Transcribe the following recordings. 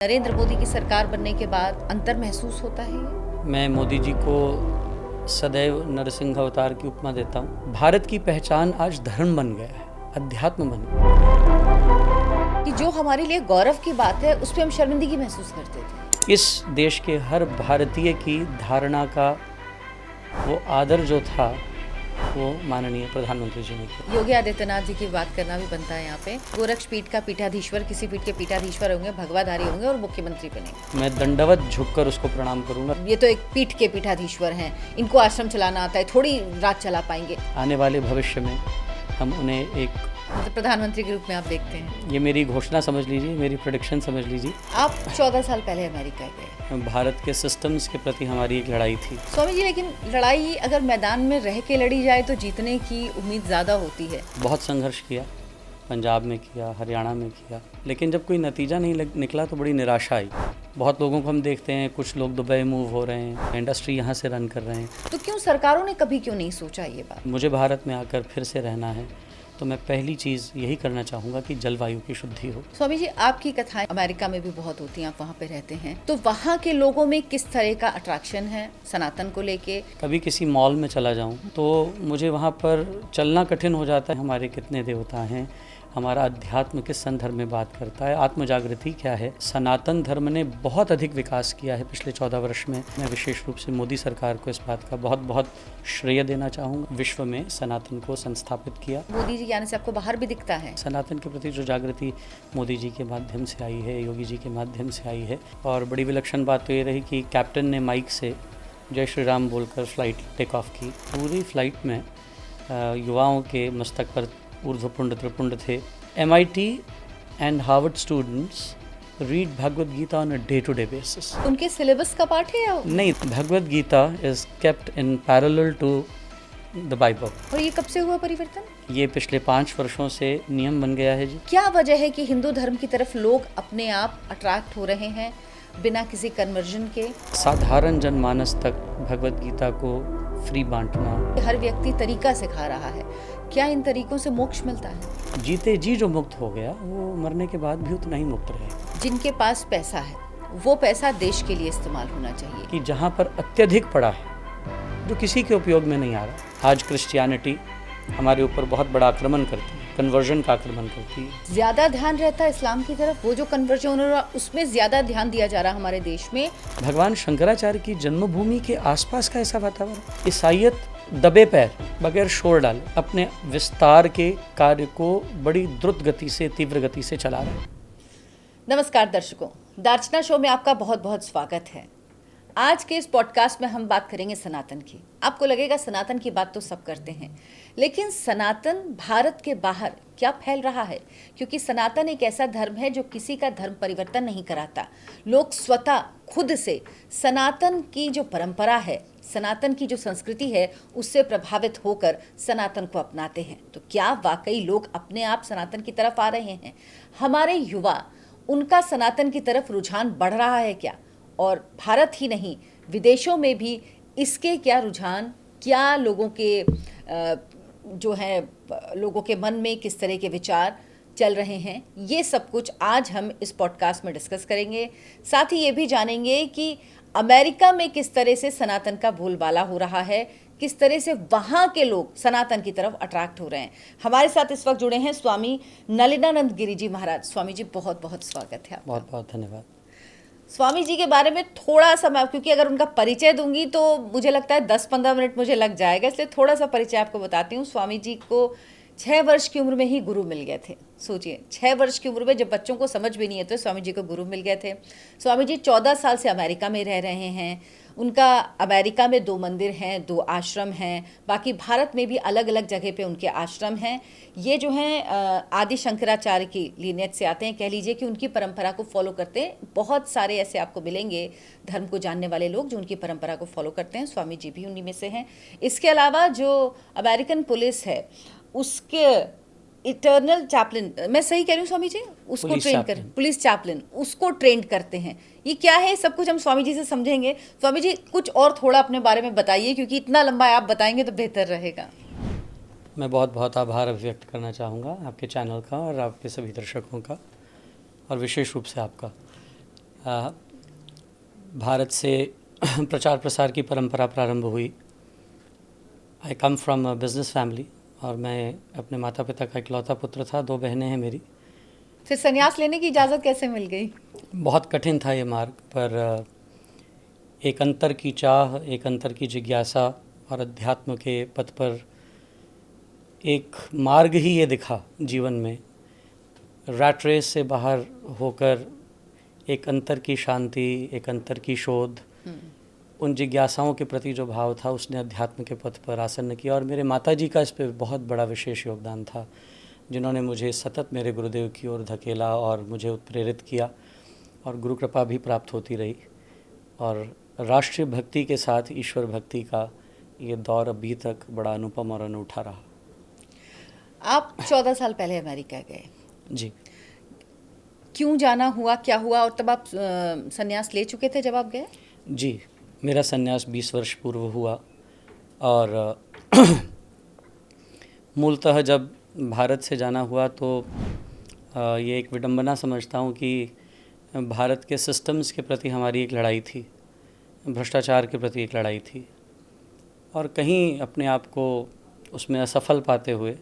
नरेंद्र मोदी की सरकार बनने के बाद अंतर महसूस होता है ये? मैं मोदी जी को सदैव नरसिंह अवतार की उपमा देता हूँ। भारत की पहचान आज धर्म बन गया है, अध्यात्म बन गया है। कि जो हमारे लिए गौरव की बात है उस पर हम शर्मिंदगी महसूस करते थे। इस देश के हर भारतीय की धारणा का वो आदर जो था वो माननीय प्रधानमंत्री जी ने किया। योगी आदित्यनाथ जी की बात करना भी बनता है यहाँ पे। गोरक्ष पीठ का पीठाधीश्वर किसी पीठ के पीठाधीश्वर होंगे, भगवाधारी होंगे और मुख्यमंत्री बनेंगे। मैं दंडवत झुककर उसको प्रणाम करूंगा। ये तो एक पीठ के पीठाधीश्वर हैं, इनको आश्रम चलाना आता है, थोड़ी रात चला पाएंगे। आने वाले भविष्य में हम उन्हें एक मतलब प्रधानमंत्री के रूप में आप देखते हैं। ये मेरी घोषणा समझ लीजिए, मेरी प्रेडिक्शन समझ लीजिए। आप 14 साल पहले अमेरिका गए। भारत के सिस्टम्स के प्रति हमारी एक लड़ाई थी। स्वामी जी, लेकिन लड़ाई अगर मैदान में रह के लड़ी जाए तो जीतने की उम्मीद ज़्यादा होती है। बहुत संघर्ष किया, पंजाब में किया, हरियाणा में किया, लेकिन जब कोई नतीजा नहीं निकला तो बड़ी निराशा आई। बहुत लोगों को हम देखते हैं, कुछ लोग दुबई मूव हो रहे हैं, इंडस्ट्री यहाँ से रन कर रहे हैं। तो क्यों सरकारों ने कभी क्यों नहीं सोचा ये बात? मुझे भारत में आकर फिर से रहना है तो मैं पहली चीज़ यही करना चाहूँगा कि जलवायु की शुद्धि हो। स्वामी जी, आपकी कथाएं अमेरिका में भी बहुत होती हैं, आप वहाँ पे रहते हैं, तो वहाँ के लोगों में किस तरह का अट्रैक्शन है सनातन को लेके? कभी किसी मॉल में चला जाऊँ तो मुझे वहाँ पर चलना कठिन हो जाता है। हमारे कितने देवता हैं, हमारा अध्यात्म किस संदर्भ में बात करता है, आत्म जागृति क्या है। सनातन धर्म ने बहुत अधिक विकास किया है पिछले 14 वर्ष में। मैं विशेष रूप से मोदी सरकार को इस बात का बहुत बहुत श्रेय देना चाहूँगा। विश्व में सनातन को संस्थापित किया। मोदी जी के आने से आपको बाहर भी दिखता है सनातन के प्रति जो जागृति मोदी जी के माध्यम से आई है, योगी जी के माध्यम से आई है। और बड़ी विलक्षण बात तो ये रही कि कैप्टन ने माइक से जय श्री राम बोलकर फ्लाइट टेक ऑफ की। पूरी फ्लाइट में युवाओं के मस्तक पर ऊर्ध्वपुंड त्रिपुंड थे। MIT and Harvard students read Bhagavad Gita on a day to day basis. उनके सिलेबस का पाठ है या? नहीं, Bhagavad Gita is kept in parallel to the Bible. और ये कब से हुआ परिवर्तन? ये पिछले 5 वर्षों से नियम बन गया है जी। क्या वजह है कि हिंदू धर्म की तरफ लोग अपने आप अट्रैक्ट हो रहे हैं बिना किसी कन्वर्जन के? साधारण जनमानस तक भगवद गीता को फ्री बांटना। हर व्यक्ति तरीका सिखा रहा है, क्या इन तरीकों से मोक्ष मिलता है? जीते जी जो मुक्त हो गया वो मरने के बाद भी उतना ही मुक्त रहे। जिनके पास पैसा है वो पैसा देश के लिए इस्तेमाल होना चाहिए। कि जहाँ पर अत्यधिक पड़ा है जो किसी के उपयोग में नहीं आ रहा। आज क्रिश्चियनिटी हमारे ऊपर बहुत बड़ा आक्रमण करती है, कन्वर्जन का आक्रमण करती है। ज्यादा ध्यान रहता है इस्लाम की तरफ, वो जो कन्वर्जन हो रहा उसमें ज्यादा ध्यान दिया जा रहा हमारे देश में। भगवान शंकराचार्य की जन्मभूमि के आसपास का ऐसा वातावरण। ईसाइयत दबे पैर बगैर शोर डाले अपने विस्तार के कार्य को बड़ी द्रुत गति से, तीव्र गति से चला रहा है। नमस्कार दर्शकों, दार्चना शो में आपका बहुत बहुत स्वागत है। आज के इस पॉडकास्ट में हम बात करेंगे सनातन की। आपको लगेगा सनातन की बात तो सब करते हैं, लेकिन सनातन भारत के बाहर क्या फैल रहा है? क्योंकि सनातन एक ऐसा धर्म है जो किसी का धर्म परिवर्तन नहीं कराता। लोग स्वतः खुद से सनातन की जो परंपरा है, सनातन की जो संस्कृति है, उससे प्रभावित होकर सनातन को अपनाते हैं। तो क्या वाकई लोग अपने आप सनातन की तरफ आ रहे हैं? हमारे युवा, उनका सनातन की तरफ रुझान बढ़ रहा है क्या? और भारत ही नहीं, विदेशों में भी इसके क्या रुझान, क्या लोगों के जो है लोगों के मन में किस तरह के विचार चल रहे हैं, ये सब कुछ आज हम इस पॉडकास्ट में डिस्कस करेंगे। साथ ही ये भी जानेंगे कि अमेरिका में किस तरह से सनातन का बोलबाला हो रहा है, किस तरह से वहाँ के लोग सनातन की तरफ अट्रैक्ट हो रहे हैं। हमारे साथ इस वक्त जुड़े हैं स्वामी नलिनानंद गिरी जी महाराज। स्वामी जी, बहुत बहुत स्वागत है आपका। बहुत बहुत धन्यवाद। स्वामी जी के बारे में थोड़ा सा मैं, क्योंकि अगर उनका परिचय दूंगी तो मुझे लगता है 10-15 मिनट मुझे लग जाएगा, इसलिए थोड़ा सा परिचय आपको बताती हूँ। स्वामी जी को 6 वर्ष की उम्र में ही गुरु मिल गए थे। सोचिए, 6 वर्ष की उम्र में, जब बच्चों को समझ भी नहीं है तो स्वामी जी को गुरु मिल गए थे। स्वामी जी 14 साल से अमेरिका में रह रहे हैं। उनका अमेरिका में 2 मंदिर हैं, 2 आश्रम हैं, बाकी भारत में भी अलग अलग जगह पे उनके आश्रम हैं। ये जो हैं आदि शंकराचार्य की लीनियज से आते हैं, कह लीजिए कि उनकी परंपरा को फॉलो करते हैं। बहुत सारे ऐसे आपको मिलेंगे धर्म को जानने वाले लोग जो उनकी परंपरा को फॉलो करते हैं। स्वामी जी भी उन्हीं में से हैं। इसके अलावा जो अमेरिकन पुलिस है उसके इटर्नल चैपलिन, मैं सही कह रही हूँ स्वामी जी, उसको ट्रेन कर, पुलिस चैपलिन, उसको ट्रेंड करते हैं। ये क्या है, सब कुछ हम स्वामी जी से समझेंगे। स्वामी जी, कुछ और थोड़ा अपने बारे में बताइए, क्योंकि इतना लंबा आप बताएंगे तो बेहतर रहेगा। मैं बहुत बहुत आभार व्यक्त करना चाहूँगा आपके चैनल का और आपके सभी दर्शकों का, और विशेष रूप से आपका। भारत से प्रचार प्रसार की परंपरा प्रारंभ हुई। I come from a business family और मैं अपने माता पिता का इकलौता पुत्र था। 2 बहनें हैं मेरी। फिर संन्यास लेने की इजाज़त कैसे मिल गई? बहुत कठिन था ये मार्ग, पर एक अंतर की चाह, एक अंतर की जिज्ञासा और अध्यात्म के पथ पर एक मार्ग ही ये दिखा जीवन में। रैट रेस से बाहर होकर एक अंतर की शांति, एक अंतर की शोध, उन जिज्ञासाओं के प्रति जो भाव था उसने अध्यात्म के पथ पर आसन्न किया। और मेरे माताजी का इस पर बहुत बड़ा विशेष योगदान था, जिन्होंने मुझे सतत मेरे गुरुदेव की ओर धकेला और मुझे उत्प्रेरित किया, और गुरु कृपा भी प्राप्त होती रही। और राष्ट्रीय भक्ति के साथ ईश्वर भक्ति का ये दौर अभी तक बड़ा अनुपम और अनूठा रहा। आप 14 साल पहले अमेरिका गए। जी। क्यों जाना हुआ, क्या हुआ, और तब आप संन्यास ले चुके थे जब आप गए? जी, मेरा संन्यास 20 वर्ष पूर्व हुआ। और मूलतः जब भारत से जाना हुआ तो ये एक विडंबना समझता हूँ कि भारत के सिस्टम्स के प्रति हमारी एक लड़ाई थी, भ्रष्टाचार के प्रति एक लड़ाई थी, और कहीं अपने आप को उसमें असफल पाते हुए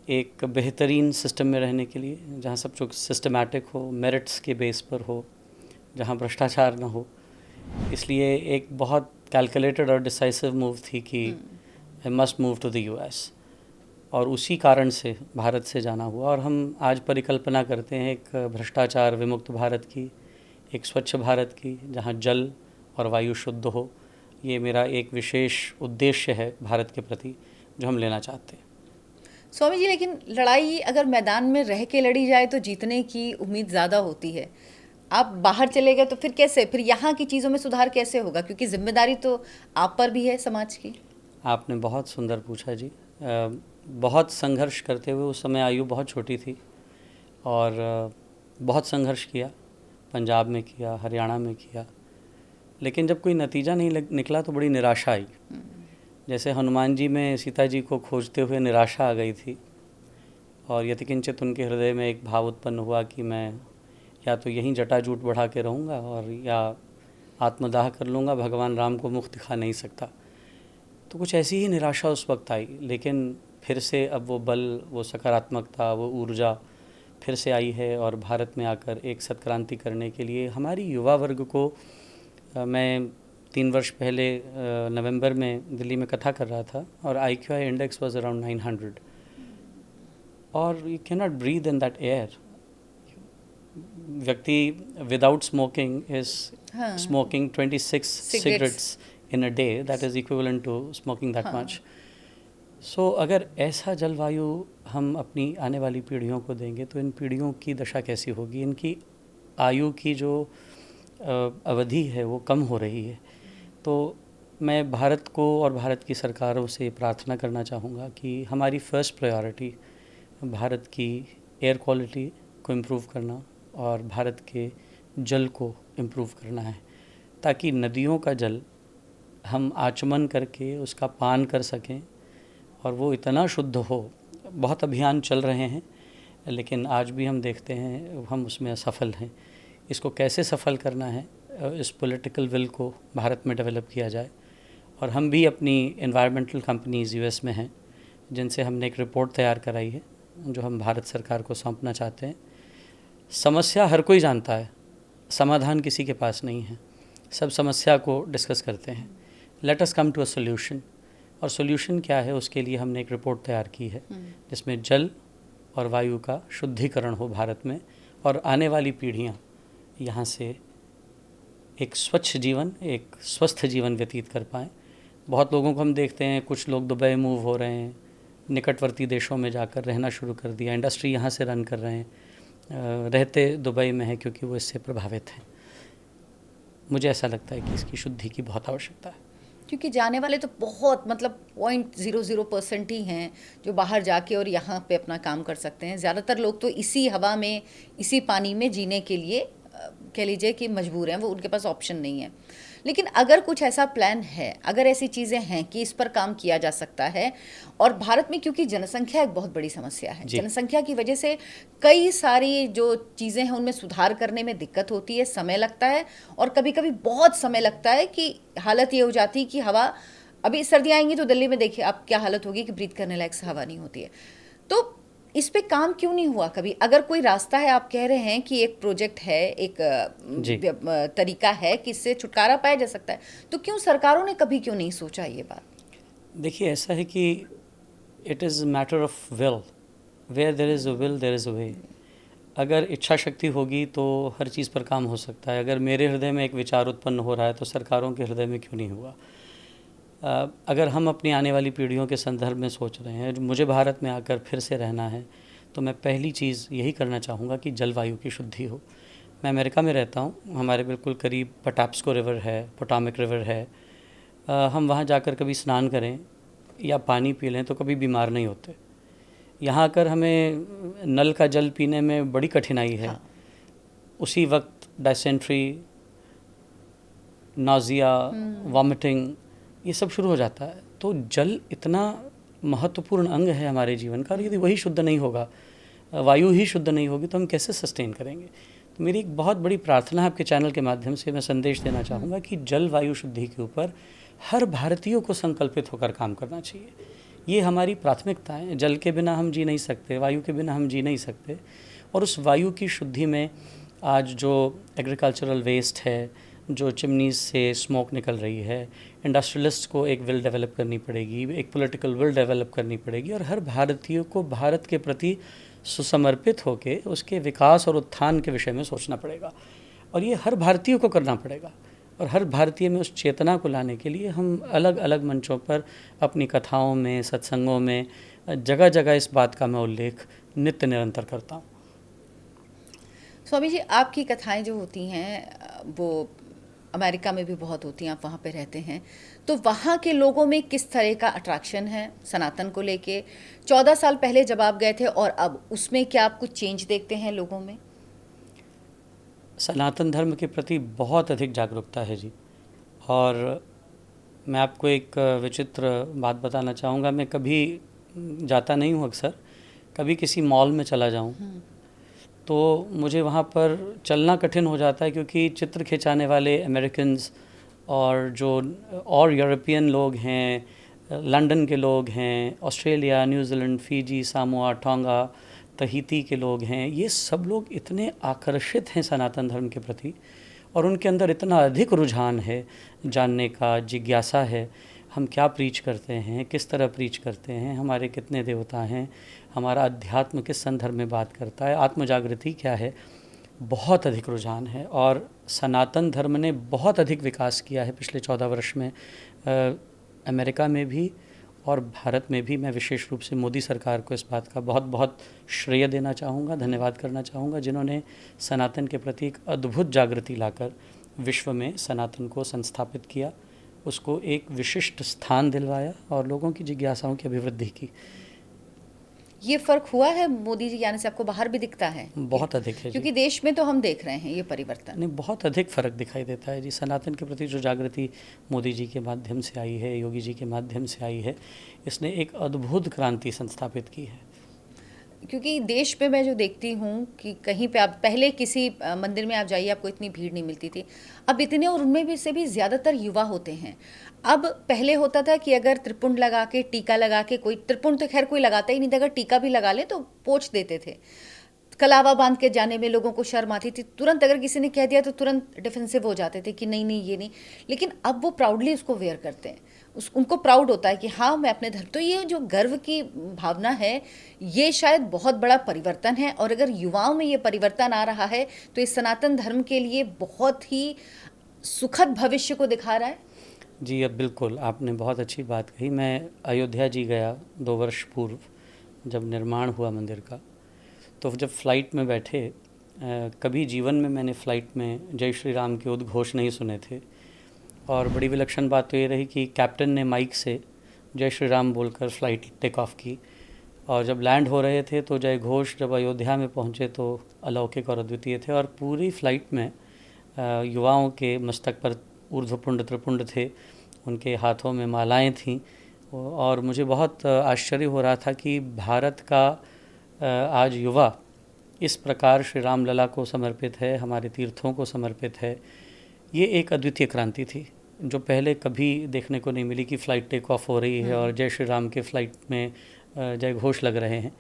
एक बेहतरीन सिस्टम में रहने के लिए, जहाँ सब कुछ सिस्टमैटिक हो, मेरिट्स के बेस पर हो, जहाँ भ्रष्टाचार न हो, इसलिए एक बहुत कैलकुलेटेड और डिसाइसिव मूव थी कि I must move to the US. और उसी कारण से भारत से जाना हुआ। और हम आज परिकल्पना करते हैं एक भ्रष्टाचार विमुक्त भारत की, एक स्वच्छ भारत की, जहाँ जल और वायु शुद्ध हो। ये मेरा एक विशेष उद्देश्य है भारत के प्रति, जो हम लेना चाहते हैं। स्वामी जी, लेकिन लड़ाई अगर मैदान में रह के लड़ी जाए तो जीतने की उम्मीद ज़्यादा होती है। आप बाहर चले गए तो फिर कैसे, फिर यहाँ की चीज़ों में सुधार कैसे होगा? क्योंकि जिम्मेदारी तो आप पर भी है समाज की। आपने बहुत सुंदर पूछा जी। बहुत संघर्ष करते हुए, उस समय आयु बहुत छोटी थी, और बहुत संघर्ष किया, पंजाब में किया, हरियाणा में किया, लेकिन जब कोई नतीजा नहीं निकला तो बड़ी निराशा आई। जैसे हनुमान जी में सीता जी को खोजते हुए निराशा आ गई थी, और यतिकिंचित उनके हृदय में एक भाव उत्पन्न हुआ कि मैं या तो यहीं जटाजूट बढ़ा के रहूँगा और या आत्मदाह कर लूँगा, भगवान राम को मुख दिखा नहीं सकता। तो कुछ ऐसी ही निराशा उस वक्त आई, लेकिन फिर से अब वो बल, वो सकारात्मकता, वो ऊर्जा फिर से आई है। और भारत में आकर एक सत्क्रांति करने के लिए हमारी युवा वर्ग को, मैं 3 वर्ष पहले नवंबर में दिल्ली में कथा कर रहा था, और IQI इंडेक्स वाज अराउंड 900, और you can not breathe in that air. व्यक्ति without smoking is smoking 26 cigarettes in a day, that is equivalent to smoking that much. So अगर ऐसा जलवायु हम अपनी आने वाली पीढ़ियों को देंगे तो इन पीढ़ियों की दशा कैसी होगी? इनकी आयु की जो अवधि है वो कम हो रही है। तो मैं भारत को और भारत की सरकारों से प्रार्थना करना चाहूँगा कि हमारी फर्स्ट प्रायोरिटी भारत की एयर क्वालिटी को इम्प्रूव करना और भारत के जल को इम्प्रूव करना है, ताकि नदियों का जल हम आचमन करके उसका पान कर सकें और वो इतना शुद्ध हो। बहुत अभियान चल रहे हैं, लेकिन आज भी हम देखते हैं हम उसमें असफल हैं। इसको कैसे सफल करना है, इस पॉलिटिकल विल को भारत में डेवलप किया जाए। और हम भी अपनी एनवायरमेंटल कंपनीज़ US में हैं, जिनसे हमने एक रिपोर्ट तैयार कराई है जो हम भारत सरकार को सौंपना चाहते हैं। समस्या हर कोई जानता है, समाधान किसी के पास नहीं है। सब समस्या को डिस्कस करते हैं, let us come to a solution. और सोल्यूशन क्या है, उसके लिए हमने एक रिपोर्ट तैयार की है जिसमें जल और वायु का शुद्धिकरण हो भारत में, और आने वाली पीढ़ियाँ यहाँ से एक स्वच्छ जीवन, एक स्वस्थ जीवन व्यतीत कर पाएँ। बहुत लोगों को हम देखते हैं, कुछ लोग दुबई मूव हो रहे हैं, निकटवर्ती देशों में जाकर रहना शुरू कर दिया, इंडस्ट्री यहाँ से रन कर रहे हैं, रहते दुबई में हैं क्योंकि वो इससे प्रभावित हैं। मुझे ऐसा लगता है कि इसकी शुद्धि की बहुत आवश्यकता है, क्योंकि जाने वाले तो बहुत 0.00% ही हैं जो बाहर जाके और यहाँ पे अपना काम कर सकते हैं। ज़्यादातर लोग तो इसी हवा में, इसी पानी में जीने के लिए कह लीजिए कि मजबूर हैं, वो उनके पास ऑप्शन नहीं है। लेकिन अगर कुछ ऐसा प्लान है, अगर ऐसी चीज़ें हैं कि इस पर काम किया जा सकता है, और भारत में क्योंकि जनसंख्या एक बहुत बड़ी समस्या है, जनसंख्या की वजह से कई सारी जो चीज़ें हैं उनमें सुधार करने में दिक्कत होती है, समय लगता है, और कभी कभी बहुत समय लगता है कि हालत ये हो जाती है कि हवा, अभी सर्दियाँ आएंगी तो दिल्ली में देखिए आप क्या हालत होगी कि ब्रीथ करने लायक हवा नहीं होती है। तो इस पे काम क्यों नहीं हुआ कभी? अगर कोई रास्ता है, आप कह रहे हैं कि एक प्रोजेक्ट है, एक तरीका है कि इससे छुटकारा पाया जा सकता है, तो क्यों सरकारों ने कभी क्यों नहीं सोचा ये बात? देखिए, ऐसा है कि it is matter of will, where there is a will there is a way. अगर इच्छा शक्ति होगी तो हर चीज़ पर काम हो सकता है। अगर मेरे हृदय में एक विचार उत्पन्न हो रहा है तो सरकारों के हृदय में क्यों नहीं हुआ? अगर हम अपनी आने वाली पीढ़ियों के संदर्भ में सोच रहे हैं, मुझे भारत में आकर फिर से रहना है, तो मैं पहली चीज़ यही करना चाहूँगा कि जलवायु की शुद्धि हो। मैं अमेरिका में रहता हूँ, हमारे बिल्कुल करीब पटाप्सको रिवर है, पोटामिक रिवर है। हम वहाँ जाकर कभी स्नान करें या पानी पी लें तो कभी बीमार नहीं होते। यहाँ आकर हमें नल का जल पीने में बड़ी कठिनाई है। हाँ। उसी वक्त डायसेंट्री, नाजिया, वॉमिटिंग, ये सब शुरू हो जाता है। तो जल इतना महत्वपूर्ण अंग है हमारे जीवन का, और यदि वही शुद्ध नहीं होगा, वायु ही शुद्ध नहीं होगी, तो हम कैसे सस्टेन करेंगे? तो मेरी एक बहुत बड़ी प्रार्थना है, आपके चैनल के माध्यम से मैं संदेश देना चाहूँगा कि जल वायु शुद्धि के ऊपर हर भारतीय को संकल्पित होकर काम करना चाहिए। ये हमारी प्राथमिकता है। जल के बिना हम जी नहीं सकते, वायु के बिना हम जी नहीं सकते। और उस वायु की शुद्धि में आज जो एग्रीकल्चरल वेस्ट है, जो चिमनीज से स्मोक निकल रही है, इंडस्ट्रियलिस्ट को एक विल डेवलप करनी पड़ेगी, एक पॉलिटिकल विल डेवलप करनी पड़ेगी, और हर भारतीय को भारत के प्रति सुसमर्पित होकर उसके विकास और उत्थान के विषय में सोचना पड़ेगा। और ये हर भारतीय को करना पड़ेगा। और हर भारतीय में उस चेतना को लाने के लिए हम अलग अलग मंचों पर अपनी कथाओं में, सत्संगों में, जगह जगह इस बात का मैं उल्लेख नित्य निरंतर करता हूँ। स्वामी जी, आपकी कथाएं जो होती हैं वो अमेरिका में भी बहुत होती हैं, आप वहाँ पे रहते हैं, तो वहाँ के लोगों में किस तरह का अट्रैक्शन है सनातन को लेके? 14 साल पहले जब आप गए थे और अब, उसमें क्या आप कुछ चेंज देखते हैं लोगों में? सनातन धर्म के प्रति बहुत अधिक जागरूकता है जी। और मैं आपको एक विचित्र बात बताना चाहूँगा। मैं कभी जाता नहीं हूँ, अक्सर कभी किसी मॉल में चला जाऊँ तो मुझे वहाँ पर चलना कठिन हो जाता है, क्योंकि चित्र खिंचाने वाले अमेरिकन्स और जो और यूरोपियन लोग हैं, लंदन के लोग हैं, Australia, New Zealand, Fiji, Samoa, Tonga, Tahiti के लोग हैं, ये सब लोग इतने आकर्षित हैं सनातन धर्म के प्रति, और उनके अंदर इतना अधिक रुझान है जानने का, जिज्ञासा है, हम क्या प्रीच करते हैं, किस तरह प्रीच करते हैं, हमारे कितने देवता हैं, हमारा अध्यात्म किस संदर्भ में बात करता है, आत्मजागृति क्या है, बहुत अधिक रुझान है। और सनातन धर्म ने बहुत अधिक विकास किया है पिछले 14 वर्ष में, अमेरिका में भी और भारत में भी। मैं विशेष रूप से मोदी सरकार को इस बात का बहुत बहुत श्रेय देना चाहूँगा, धन्यवाद करना चाहूँगा, जिन्होंने सनातन के प्रति एक अद्भुत जागृति लाकर विश्व में सनातन को संस्थापित किया, उसको एक विशिष्ट स्थान दिलवाया और लोगों की जिज्ञासाओं की अभिवृद्धि की। ये फ़र्क हुआ है मोदी जी आने से? आपको बाहर भी दिखता है? बहुत अधिक है, क्योंकि देश में तो हम देख रहे हैं ये परिवर्तन। नहीं, बहुत अधिक फ़र्क दिखाई देता है जी। सनातन के प्रति जो जागृति मोदी जी के माध्यम से आई है, योगी जी के माध्यम से आई है, इसने एक अद्भुत क्रांति संस्थापित की है। क्योंकि देश में मैं जो देखती हूँ कि कहीं पे आप पहले किसी मंदिर में आप जाइए, आपको इतनी भीड़ नहीं मिलती थी, अब इतने, और उनमें भी से भी ज़्यादातर युवा होते हैं। अब पहले होता था कि अगर त्रिपुंड लगा के, टीका लगा के, कोई त्रिपुंड तो खैर कोई लगाता ही नहीं था, अगर टीका भी लगा ले तो पोंछ देते थे। कलावा बांध के जाने में लोगों को शर्म आती थी, तुरंत अगर किसी ने कह दिया तो तुरंत डिफेंसिव हो जाते थे कि नहीं नहीं ये नहीं। लेकिन अब वो प्राउडली उसको वेयर करते हैं, उनको प्राउड होता है कि हाँ मैं अपने धर्म। तो ये जो गर्व की भावना है, ये शायद बहुत बड़ा परिवर्तन है, और अगर युवाओं में ये परिवर्तन आ रहा है तो इस सनातन धर्म के लिए बहुत ही सुखद भविष्य को दिखा रहा है। जी, अब बिल्कुल आपने बहुत अच्छी बात कही। मैं अयोध्या जी गया 2 वर्ष पूर्व, जब निर्माण हुआ मंदिर का, तो जब फ़्लाइट में बैठे, कभी जीवन में मैंने फ़्लाइट में जय श्री राम के उद्घोष नहीं सुने थे, और बड़ी विलक्षण बात तो ये रही कि कैप्टन ने माइक से जय श्री राम बोलकर फ़्लाइट टेक ऑफ की, और जब लैंड हो रहे थे तो जय घोष जब अयोध्या में पहुँचे तो अलौकिक और अद्वितीय थे। और पूरी फ़्लाइट में युवाओं के मस्तक पर ऊर्ध्वपुंड त्रिपुंड थे, उनके हाथों में मालाएं थीं, और मुझे बहुत आश्चर्य हो रहा था कि भारत का आज युवा इस प्रकार श्री राम लला को समर्पित है, हमारे तीर्थों को समर्पित है। ये एक अद्वितीय क्रांति थी जो पहले कभी देखने को नहीं मिली कि फ़्लाइट टेक ऑफ हो रही है और जय श्री राम के फ़्लाइट में जय घोष लग रहे हैं।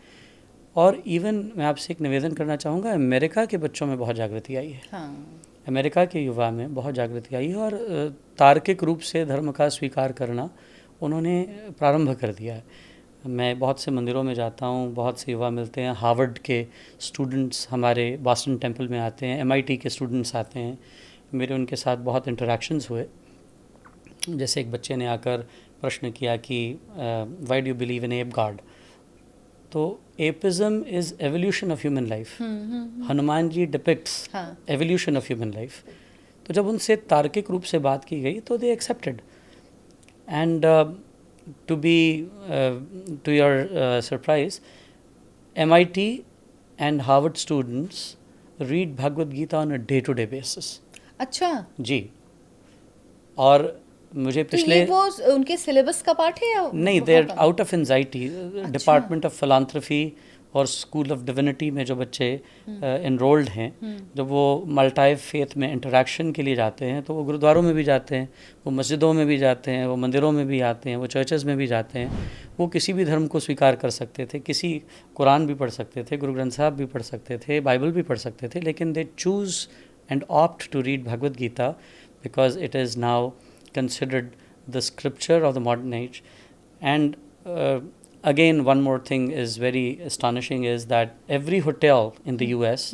और इवन मैं आपसे एक निवेदन करना चाहूँगा, अमेरिका के बच्चों में बहुत जागृति आई है। हाँ। अमेरिका के युवा में बहुत जागृति आई है और तार्किक रूप से धर्म का स्वीकार करना उन्होंने प्रारंभ कर दिया है। मैं बहुत से मंदिरों में जाता हूँ, बहुत से युवा मिलते हैं, हार्वर्ड के स्टूडेंट्स हमारे बॉस्टन टेम्पल में आते हैं, MIT के स्टूडेंट्स आते हैं, मेरे उनके साथ बहुत इंटरेक्शंस हुए। जैसे एक बच्चे ने आकर प्रश्न किया कि why do you believe in ape god? तो apeism is evolution of human life. Hanuman ji depicts evolution of human life. तो जब उनसे तार्किक रूप से बात की गई तो they accepted. And to your surprise, MIT and Harvard students read Bhagavad Gita on a day to day basis. अच्छा जी। और मुझे पिछले ये वो उनके सिलेबस का पार्ट है या नहीं, they are out of anxiety. Department of philanthropy और स्कूल ऑफ डिविनिटी में जो बच्चे एनरोल्ड हैं, जब वो मल्टाई फेथ में इंटरेक्शन के लिए जाते हैं तो वो गुरुद्वारों में भी जाते हैं, वो मस्जिदों में भी जाते हैं, वो मंदिरों में भी आते हैं, वो चर्चेज़ में भी जाते हैं। वो किसी भी धर्म को स्वीकार कर सकते थे, किसी कुरान भी पढ़ सकते थे, गुरु ग्रंथ साहब भी पढ़ सकते थे, बाइबल भी पढ़ सकते थे, लेकिन they choose and opt to read Bhagavad Gita because it is now considered the scripture of the modern age. And again, one more thing is very astonishing is that every hotel in the US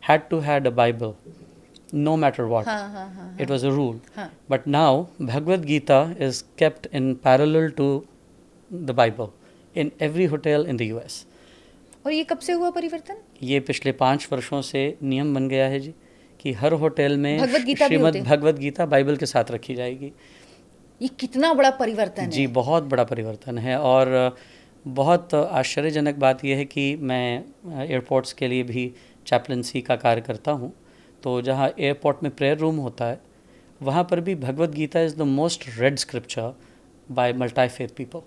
had to had a Bible, no matter what. It was a rule. But now Bhagavad Gita is kept in parallel to the Bible in every hotel in the US. और ये कब से हुआ परिवर्तन? ये पिछले 5 वर्षों से नियम बन गया है जी कि हर होटल में श्रीमद् भगवद गीता बाइबल के साथ रखी जाएगी। ये कितना बड़ा परिवर्तन है जी, बहुत बड़ा परिवर्तन है। और बहुत आश्चर्यजनक बात यह है कि मैं एयरपोर्ट्स के लिए भी चैपलेंसी का कार्य करता हूँ, तो जहाँ एयरपोर्ट में प्रेयर रूम होता है वहाँ पर भी Bhagavad Gita is the most read scripture by multi faith people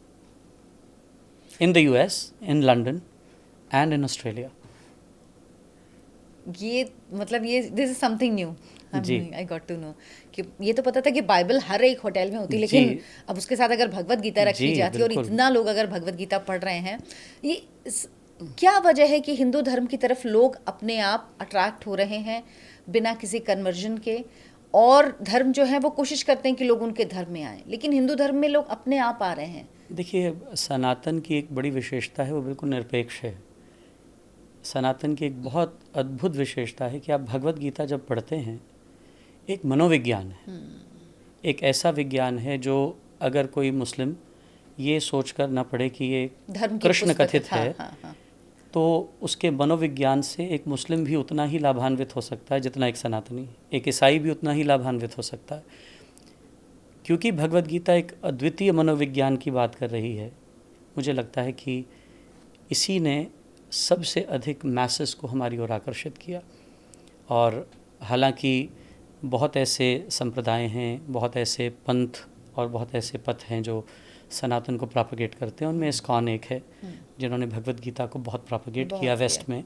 in the US, in London and in Australia. ये मतलब ये दिस इज समथिंग न्यू। जी, आई गॉट टू नो कि ये तो पता था कि बाइबल हर एक होटल में होती, लेकिन अब उसके साथ अगर भगवद गीता रखी जाती है और इतना लोग अगर भगवद गीता पढ़ रहे हैं, ये क्या वजह है कि हिंदू धर्म की तरफ लोग अपने आप अट्रैक्ट हो रहे हैं बिना किसी कन्वर्जन के, और धर्म जो है वो कोशिश करते हैं कि लोग उनके धर्म में आएँ, लेकिन हिंदू धर्म में लोग अपने आप आ रहे हैं? देखिए, सनातन की एक बड़ी विशेषता है, वो बिल्कुल निरपेक्ष है। सनातन की एक बहुत अद्भुत विशेषता है कि आप भगवद गीता जब पढ़ते हैं, एक मनोविज्ञान है, एक ऐसा विज्ञान है जो अगर कोई मुस्लिम ये सोचकर ना पढ़े कि ये कृष्ण कथित है, तो उसके मनोविज्ञान से एक मुस्लिम भी उतना ही लाभान्वित हो सकता है जितना एक सनातनी, एक ईसाई भी उतना ही लाभान्वित हो सकता है, क्योंकि भगवद गीता एक अद्वितीय मनोविज्ञान की बात कर रही है। मुझे लगता है कि इसी ने सबसे अधिक मैसेस को हमारी ओर आकर्षित किया। और हालांकि बहुत ऐसे संप्रदाय हैं, बहुत ऐसे पंथ और बहुत ऐसे पथ हैं जो सनातन को प्रोपेगेट करते हैं, उनमें इस्कॉन एक है जिन्होंने भगवद गीता को बहुत प्रोपेगेट किया वेस्ट में,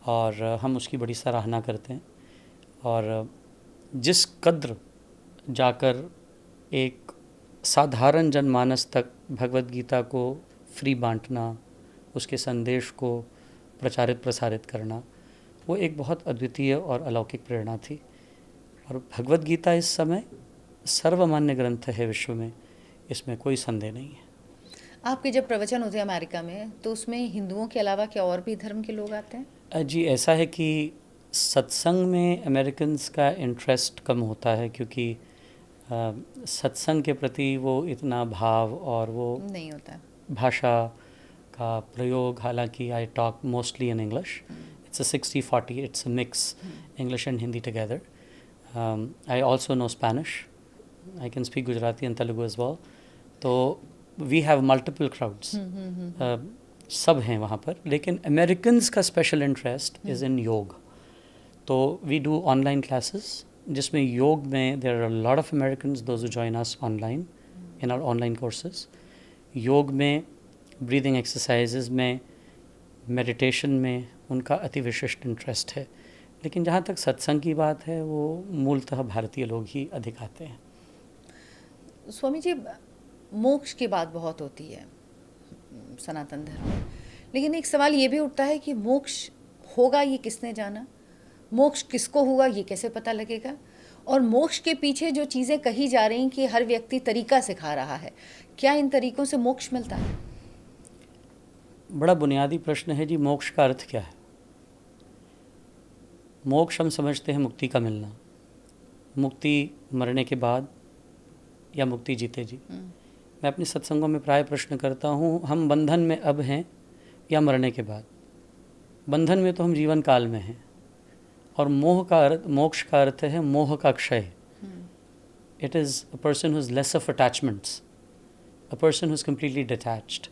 और हम उसकी बड़ी सराहना करते हैं। और जिस कद्र जाकर एक साधारण जनमानस तक भगवद गीता को फ्री बांटना, उसके संदेश को प्रचारित प्रसारित करना, वो एक बहुत अद्वितीय और अलौकिक प्रेरणा थी। और भगवद गीता इस समय सर्वमान्य ग्रंथ है विश्व में, इसमें कोई संदेह नहीं है। आपके जब प्रवचन होते हैं अमेरिका में, तो उसमें हिंदुओं के अलावा क्या और भी धर्म के लोग आते हैं? जी, ऐसा है कि सत्संग में अमेरिकन्स का इंटरेस्ट कम होता है, क्योंकि सत्संग के प्रति वो इतना भाव और वो नहीं होता, भाषा का प्रयोग। हालांकि I talk mostly in English, it's a 60-40, it's a mix English and Hindi together. I also know Spanish, I can speak Gujarati and Telugu as well. तो वी हैव मल्टीपल क्राउड्स, सब हैं वहाँ पर। लेकिन अमेरिकन्स का स्पेशल इंटरेस्ट इज़ इन योग। तो we do online classes जिसमें योग में there are lot of Americans those who join us online in our online courses. योग में, ब्रीदिंग एक्सरसाइजेज में, मेडिटेशन में उनका अति विशिष्ट इंटरेस्ट है। लेकिन जहाँ तक सत्संग की बात है, वो मूलतः भारतीय लोग ही अधिक आते हैं। स्वामी जी, मोक्ष की बात बहुत होती है सनातन धर्म में, लेकिन एक सवाल ये भी उठता है कि मोक्ष होगा ये किसने जाना, मोक्ष किसको होगा ये कैसे पता लगेगा, और मोक्ष के पीछे जो चीज़ें कही जा रही हैं कि हर व्यक्ति तरीका सिखा रहा है, क्या इन तरीकों से मोक्ष मिलता है? बड़ा बुनियादी प्रश्न है जी, मोक्ष का अर्थ क्या है? मोक्ष हम समझते हैं मुक्ति का मिलना, मुक्ति मरने के बाद या मुक्ति जीते जी। मैं अपने सत्संगों में प्राय प्रश्न करता हूँ, हम बंधन में अब हैं या मरने के बाद? बंधन में तो हम जीवन काल में हैं, और मोह का अर्थ, मोक्ष का अर्थ है मोह का क्षय। It is a person who is less of attachments, a person who is completely detached.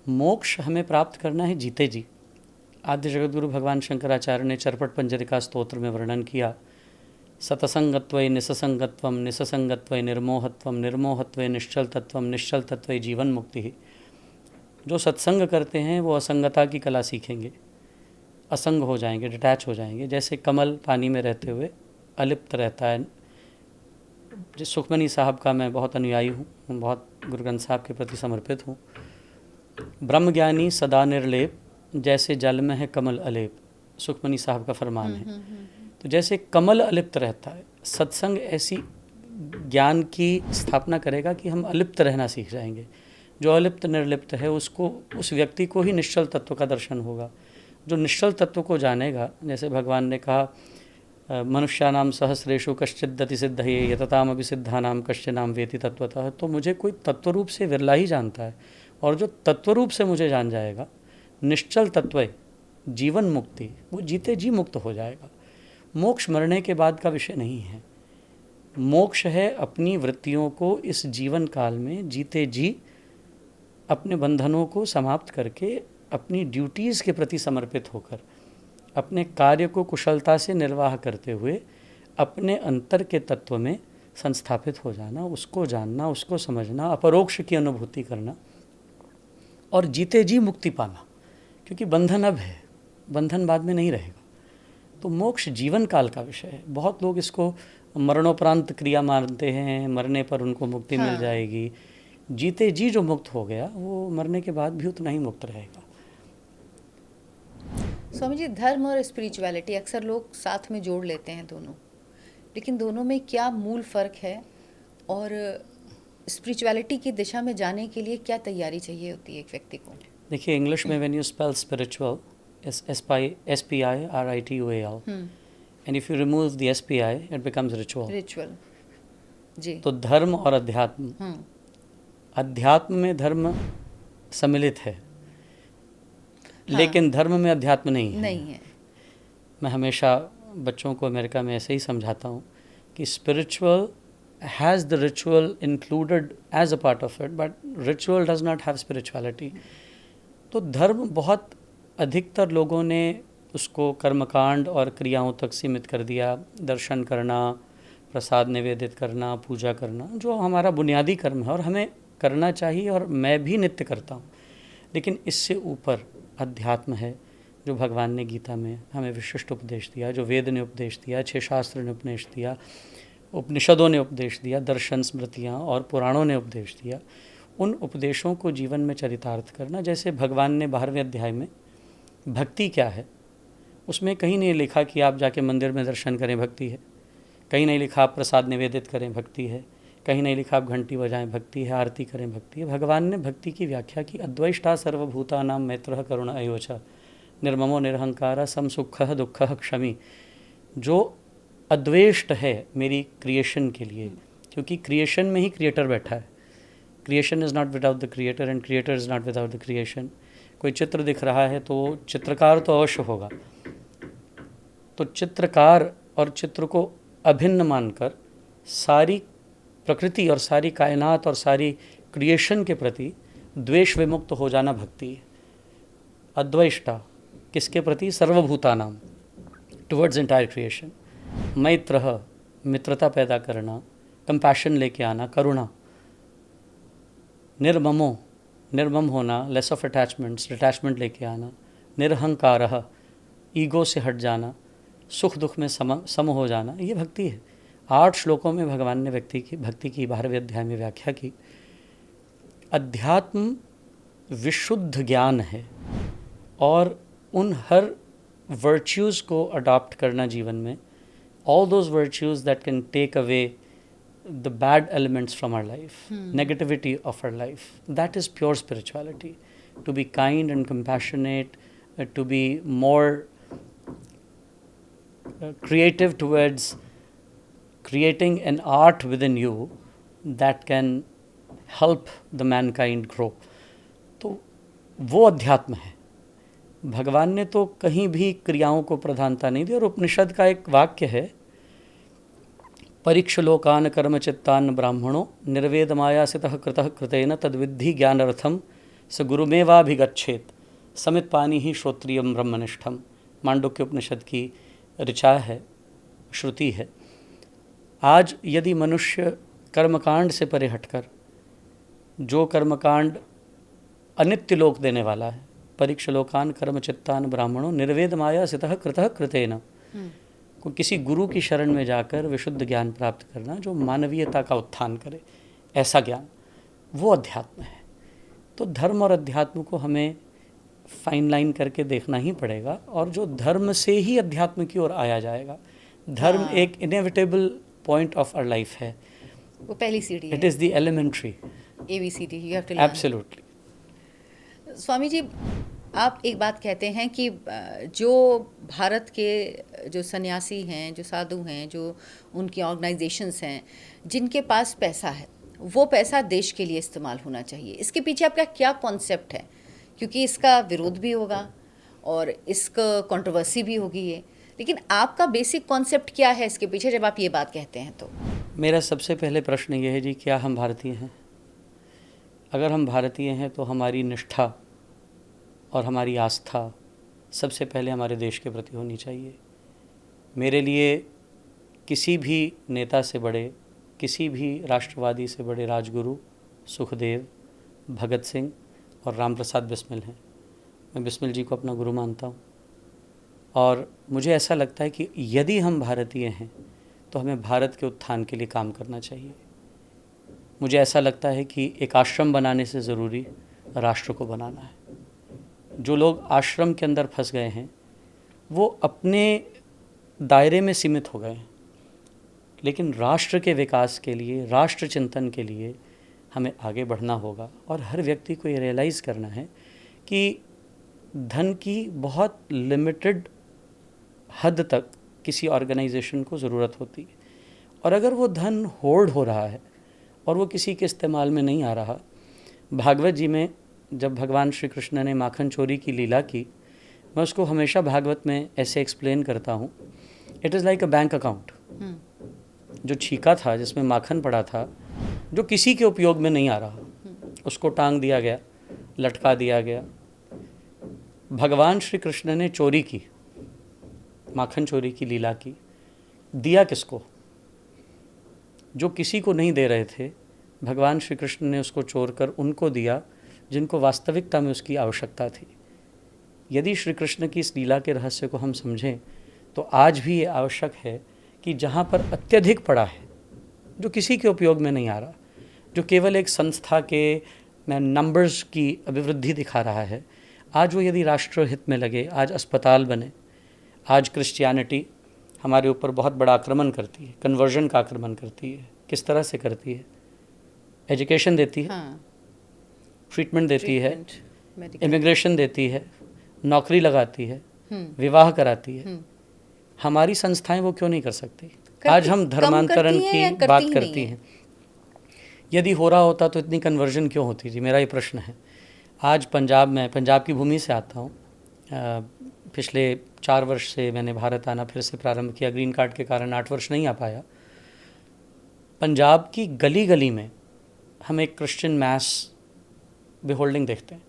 मोक्ष हमें प्राप्त करना है जीते जी। आद्य जगत गुरु भगवान शंकराचार्य ने चरपट पंजरिका स्तोत्र में वर्णन किया, सतसंगत्वय निससंगत्वम, निससंगत्वय निर्मोहत्वम, निर्मोहत्वय निश्चल तत्वम, निश्चल तत्वय जीवन मुक्ति। जो सत्संग करते हैं वो असंगता की कला सीखेंगे, असंग हो जाएंगे, डिटैच हो जाएंगे। जैसे कमल पानी में रहते हुए अलिप्त रहता है। जिस सुखमनी साहब का मैं बहुत अनुयायी हूँ, बहुत गुरु ग्रंथ साहब के प्रति समर्पित हूँ। ब्रह्मज्ञानी सदा निर्लेप, जैसे जल में है कमल अलेप, सुखमनी साहब का फरमान है। तो जैसे कमल अलिप्त रहता है, सत्संग ऐसी ज्ञान की स्थापना करेगा कि हम अलिप्त रहना सीख जाएंगे। जो अलिप्त निर्लिप्त है उसको, उस व्यक्ति को ही निश्चल तत्व का दर्शन होगा। जो निश्चल तत्व को जानेगा, जैसे भगवान ने कहा मनुष्यानाम सहस्रेषु कश्चिद् दति सिद्धये यततामपि सिद्धानाम कश्चिनाम वेति तत्वतः। तो मुझे कोई तत्वरूप से विरला ही जानता है, और जो तत्वरूप से मुझे जान जाएगा, निश्चल तत्व जीवन मुक्ति, वो जीते जी मुक्त हो जाएगा। मोक्ष मरने के बाद का विषय नहीं है। मोक्ष है अपनी वृत्तियों को इस जीवन काल में जीते जी अपने बंधनों को समाप्त करके अपनी ड्यूटीज़ के प्रति समर्पित होकर अपने कार्य को कुशलता से निर्वाह करते हुए अपने अंतर के तत्व में संस्थापित हो जाना, उसको जानना, उसको समझना, अपरोक्ष की अनुभूति करना और जीते जी मुक्ति पाना। क्योंकि बंधन अब है, बंधन बाद में नहीं रहेगा। तो मोक्ष जीवन काल का विषय है। बहुत लोग इसको मरणोपरांत क्रिया मानते हैं, मरने पर उनको मुक्ति मिल जाएगी। जीते जी जो मुक्त हो गया वो मरने के बाद भी उतना ही मुक्त रहेगा। स्वामी जी, धर्म और स्पिरिचुअलिटी अक्सर लोग साथ में जोड़ लेते हैं दोनों, लेकिन दोनों में क्या मूल फ़र्क है, और स्पिरिचुअलिटी की दिशा में जाने के लिए क्या तैयारी चाहिए होती है एक व्यक्ति को? देखिए, इंग्लिश में when you spell spiritual, SPIRITUAL, and if you remove the SPI it becomes ritual. Ritual जी। तो धर्म और अध्यात्म, अध्यात्म में धर्म सम्मिलित है, लेकिन धर्म में अध्यात्म नहीं है। मैं हमेशा बच्चों को अमेरिका में ऐसे ही समझाता हूँ कि spiritual has the ritual included as a part of it, but ritual does not have spirituality. तो धर्म बहुत अधिकतर लोगों ने उसको कर्मकांड और क्रियाओं तक सीमित कर दिया। दर्शन करना, प्रसाद निवेदित करना, पूजा करना, जो हमारा बुनियादी कर्म है और हमें करना चाहिए, और मैं भी नित्य करता हूँ। लेकिन इससे ऊपर अध्यात्म है, जो भगवान ने गीता में हमें विशिष्ट उपदेश दिया, जो वेद ने उपदेश दिया, 6 शास्त्र ने उपदेश दिया, उपनिषदों ने उपदेश दिया, दर्शन स्मृतियाँ और पुराणों ने उपदेश दिया। उन उपदेशों को जीवन में चरितार्थ करना। जैसे भगवान ने 12वें अध्याय में भक्ति क्या है, उसमें कहीं नहीं लिखा कि आप जाके मंदिर में दर्शन करें, भक्ति है। कहीं नहीं लिखा आप प्रसाद निवेदित करें, भक्ति है। कहीं नहीं लिखा आप घंटी बजाएं, भक्ति है। आरती करें, भक्ति है। भगवान ने भक्ति की व्याख्या की, अद्वैष्टा सर्वभूतानां मैत्रः करुण अयोच निर्ममो निरहंकार समसुखः दुःखः क्षमी। जो अद्वेष्ट है मेरी क्रिएशन के लिए, क्योंकि क्रिएशन में ही क्रिएटर बैठा है। Creation is not without the creator and creator is not without the creation. कोई चित्र दिख रहा है तो चित्रकार तो अवश्य होगा। तो चित्रकार और चित्र को अभिन्न मानकर सारी प्रकृति और सारी कायनात और सारी क्रिएशन के प्रति द्वेष विमुक्त हो जाना भक्ति है। अद्वैष्टा किसके प्रति? सर्वभूतानाम, टुवर्ड्स एंटायर क्रिएशन। मैत्रः मित्रता पैदा करना, कंपैशन लेके आना, करुणा, निर्मम होना, लेस ऑफ अटैचमेंट्स, डिटैचमेंट लेके आना, निरहंकारः ईगो से हट जाना, सुख दुख में सम हो जाना, ये भक्ति है। 8 श्लोकों में भगवान ने भक्ति की 12वें अध्याय में व्याख्या की। अध्यात्म विशुद्ध ज्ञान है और उन हर वर्च्यूज़ को अडॉप्ट करना जीवन में, all those virtues that can take away the bad elements from our life, negativity of our life, that is pure spirituality. To be kind and compassionate, to be more creative towards creating an art within you that can help the mankind grow. तो वो अध्यात्म है। भगवान ने तो कहीं भी क्रियाओं को प्रधानता नहीं दी। और उपनिषद का एक वाक्य है, परीक्षलोकान कर्मचित्तान ब्राह्मणों निर्वेदमायासितः कृतः कृतेन तद्विद्धि ज्ञानार्थम स गुरुमेवाभिगच्छेत समित पानी ही श्रोत्रियम ब्रह्मनिष्ठम। मांडुक्य उपनिषद की ऋचा है, श्रुति है। आज यदि मनुष्य कर्मकांड से परे हटकर जो कर्मकांड अनित्य लोक देने वाला है, परीक्षलोकान कर्मचित्तान ब्राह्मणों निर्वेद माया सितः कृतः कृतेन, को किसी गुरु की शरण में जाकर विशुद्ध ज्ञान प्राप्त करना जो मानवीयता का उत्थान करे, ऐसा ज्ञान, वो अध्यात्म है। तो धर्म और अध्यात्म को हमें फाइन लाइन करके देखना ही पड़ेगा, और जो धर्म से ही अध्यात्म की ओर आया जाएगा। धर्म एक inevitable point of our life है, वो पहली सीढ़ी है। It is the elementary ABCD you have to learn. Absolutely. Swami ji, आप एक बात कहते हैं कि जो भारत के जो सन्यासी हैं, जो साधु हैं, जो उनकी ऑर्गेनाइजेशंस हैं, जिनके पास पैसा है, वो पैसा देश के लिए इस्तेमाल होना चाहिए। इसके पीछे आपका क्या कॉन्सेप्ट है? क्योंकि इसका विरोध भी होगा और इसका कंट्रोवर्सी भी होगी ये, लेकिन आपका बेसिक कॉन्सेप्ट क्या है इसके पीछे जब आप ये बात कहते हैं? तो मेरा सबसे पहले प्रश्न ये है जी, क्या हम भारतीय हैं? अगर हम भारतीय हैं तो हमारी निष्ठा और हमारी आस्था सबसे पहले हमारे देश के प्रति होनी चाहिए। मेरे लिए किसी भी नेता से बड़े, किसी भी राष्ट्रवादी से बड़े राजगुरु सुखदेव, भगत सिंह और राम प्रसाद बिस्मिल हैं। मैं बिस्मिल जी को अपना गुरु मानता हूँ, और मुझे ऐसा लगता है कि यदि हम भारतीय हैं तो हमें भारत के उत्थान के लिए काम करना चाहिए। मुझे ऐसा लगता है कि एक आश्रम बनाने से ज़रूरी राष्ट्र को बनाना है। जो लोग आश्रम के अंदर फंस गए हैं वो अपने दायरे में सीमित हो गए हैं, लेकिन राष्ट्र के विकास के लिए, राष्ट्र चिंतन के लिए हमें आगे बढ़ना होगा। और हर व्यक्ति को ये रियलाइज़ करना है कि धन की बहुत लिमिटेड हद तक किसी ऑर्गेनाइजेशन को ज़रूरत होती है, और अगर वो धन होर्ड हो रहा है और वो किसी के इस्तेमाल में नहीं आ रहा। भागवत जी में जब भगवान श्री कृष्ण ने माखन चोरी की लीला की, मैं उसको हमेशा भागवत में ऐसे एक्सप्लेन करता हूँ, it is like a bank account. जो छीका था, जिसमें माखन पड़ा था, जो किसी के उपयोग में नहीं आ रहा, उसको टांग दिया गया, लटका दिया गया। भगवान श्री कृष्ण ने चोरी की, माखन चोरी की लीला की, दिया किसको? जो किसी को नहीं दे रहे थे, भगवान श्री कृष्ण ने उसको चोर कर उनको दिया जिनको वास्तविकता में उसकी आवश्यकता थी। यदि श्री कृष्ण की इस लीला के रहस्य को हम समझें तो आज भी ये आवश्यक है कि जहाँ पर अत्यधिक पड़ा है, जो किसी के उपयोग में नहीं आ रहा, जो केवल एक संस्था के नंबर्स की अभिवृद्धि दिखा रहा है, आज वो यदि राष्ट्र हित में लगे, आज अस्पताल बने। आज क्रिश्चियनिटी हमारे ऊपर बहुत बड़ा आक्रमण करती है, कन्वर्जन का आक्रमण करती है। किस तरह से करती है? एजुकेशन देती है, हाँ, ट्रीटमेंट देती है, इमिग्रेशन देती है, नौकरी लगाती है, विवाह कराती है। हमारी संस्थाएं वो क्यों नहीं कर सकती? आज हम धर्मांतरण की बात करती हैं। यदि हो रहा होता तो इतनी कन्वर्जन क्यों होती थी? मेरा ये प्रश्न है। आज पंजाब में, पंजाब की भूमि से आता हूँ, पिछले 4 वर्ष से मैंने भारत आना फिर से प्रारंभ किया। ग्रीन कार्ड के कारण 8 वर्ष नहीं आ पाया। पंजाब की गली गली में हम एक क्रिश्चियन मैस बिहोल्डिंग देखते हैं।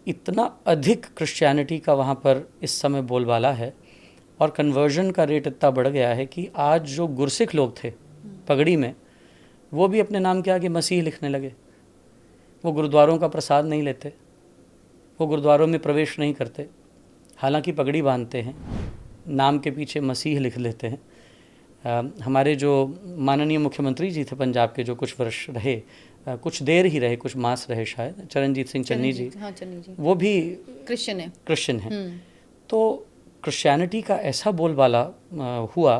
इतना अधिक क्रिश्चियनिटी का वहाँ पर इस समय बोलबाला है। और कन्वर्जन का रेट इतना बढ़ गया है कि आज जो गुरसिख लोग थे पगड़ी में, वो भी अपने नाम के आगे मसीह लिखने लगे। वो गुरुद्वारों का प्रसाद नहीं लेते, वो गुरुद्वारों में प्रवेश नहीं करते, हालांकि पगड़ी बांधते हैं, नाम के पीछे मसीह लिख लेते हैं। हमारे जो माननीय मुख्यमंत्री जी थे पंजाब के, जो कुछ वर्ष रहे, कुछ देर ही रहे, कुछ मास रहे शायद, चरणजीत सिंह चन्नी जी, हाँ, चन्नी जी, वो भी क्रिश्चियन है। तो क्रिश्चियनिटी का ऐसा बोलबाला हुआ।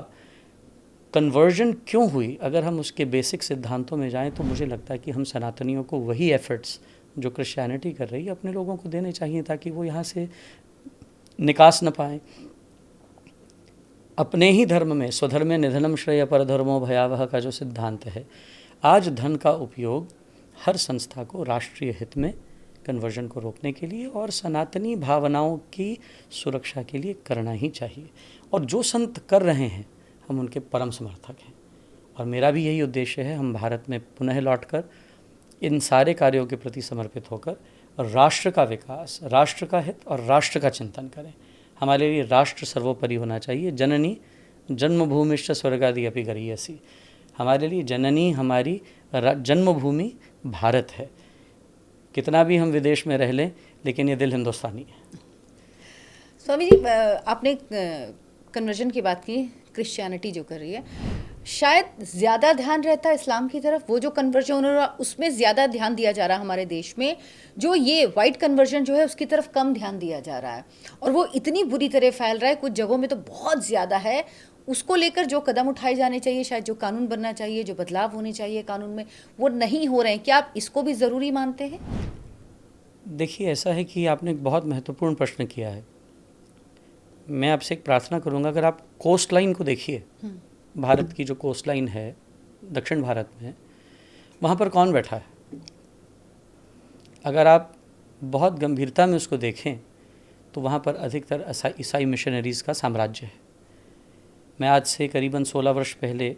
कन्वर्जन क्यों हुई? अगर हम उसके बेसिक सिद्धांतों में जाएं तो मुझे लगता है कि हम सनातनियों को वही एफर्ट्स जो क्रिश्चियनिटी कर रही है अपने लोगों को देने चाहिए, ताकि वो यहाँ से निकास न पाएँ। अपने ही धर्म में स्वधर्मे निधनम श्रेय परधर्मो भयावह का जो सिद्धांत है, आज धन का उपयोग हर संस्था को राष्ट्रीय हित में कन्वर्जन को रोकने के लिए और सनातनी भावनाओं की सुरक्षा के लिए करना ही चाहिए। और जो संत कर रहे हैं हम उनके परम समर्थक हैं, और मेरा भी यही उद्देश्य है, हम भारत में पुनः लौटकर इन सारे कार्यों के प्रति समर्पित होकर राष्ट्र का विकास, राष्ट्र का हित और राष्ट्र का चिंतन करें। हमारे लिए राष्ट्र सर्वोपरि होना चाहिए। जननी जन्मभूमिश्च स्वर्गादि अपि गरीयसी। हमारे लिए जननी हमारी जन्मभूमि भारत है। कितना भी हम विदेश में रह लें, लेकिन ये दिल हिंदुस्तानी है। स्वामी जी, आपने कन्वर्जन की बात की, क्रिश्चियनिटी जो कर रही है, शायद ज़्यादा ध्यान रहता है इस्लाम की तरफ। वो जो कन्वर्जन हो रहा है उसमें ज़्यादा ध्यान दिया जा रहा है हमारे देश में, जो ये वाइट कन्वर्जन जो है उसकी तरफ कम ध्यान दिया जा रहा है, और वो इतनी बुरी तरह फैल रहा है, कुछ जगहों में तो बहुत ज़्यादा है। उसको लेकर जो कदम उठाए जाने चाहिए, शायद जो कानून बनना चाहिए, जो बदलाव होने चाहिए कानून में, वो नहीं हो रहे हैं। क्या आप इसको भी ज़रूरी मानते हैं? देखिए, ऐसा है कि आपने एक बहुत महत्वपूर्ण प्रश्न किया है। मैं आपसे एक प्रार्थना करूंगा, अगर आप कोस्ट लाइन को देखिए, भारत की जो कोस्ट लाइन है दक्षिण भारत में, वहाँ पर कौन बैठा है? अगर आप बहुत गंभीरता में उसको देखें तो वहाँ पर अधिकतर ईसाई मिशनरीज़ का साम्राज्य है। मैं आज से करीबन 16 वर्ष पहले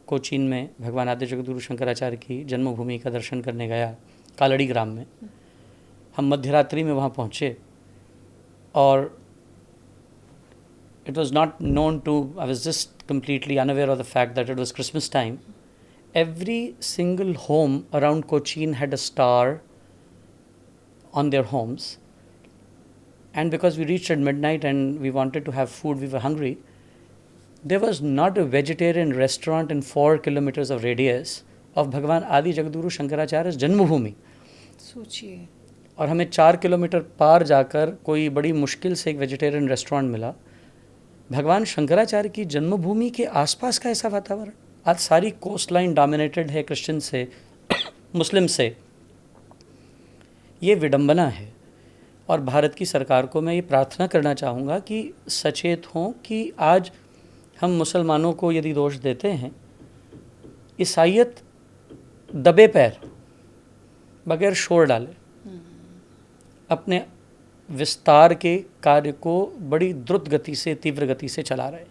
कोचीन में भगवान आदि जगद्गुरु शंकराचार्य की जन्मभूमि का दर्शन करने गया, कालड़ी ग्राम में। हम मध्यरात्रि में वहाँ पहुँचे और it was not known to, I was just completely unaware of the fact that it was Christmas time. Every single home around Cochin had a star on their homes, and because we reached at midnight and we wanted to have food, we were hungry, there was not a vegetarian restaurant in 4 kilometers of radius of Bhagwan Adi Jagadguru Shankaracharya's जन्मभूमि। सोचिए। और हमें 4 kilometre पार जाकर कोई बड़ी मुश्किल से एक vegetarian restaurant मिला। भगवान शंकराचार्य की जन्मभूमि के आसपास का ऐसा वातावरण। आज सारी कोस्ट लाइन डोमिनेटेड है क्रिश्चियन से, मुस्लिम से। ये विडंबना है, और भारत की सरकार को मैं ये प्रार्थना करना चाहूँगा कि सचेत हों कि आज हम मुसलमानों को यदि दोष देते हैं, ईसाइयत दबे पैर बगैर शोर डाले अपने विस्तार के कार्य को बड़ी द्रुत गति से, तीव्र गति से चला रहे,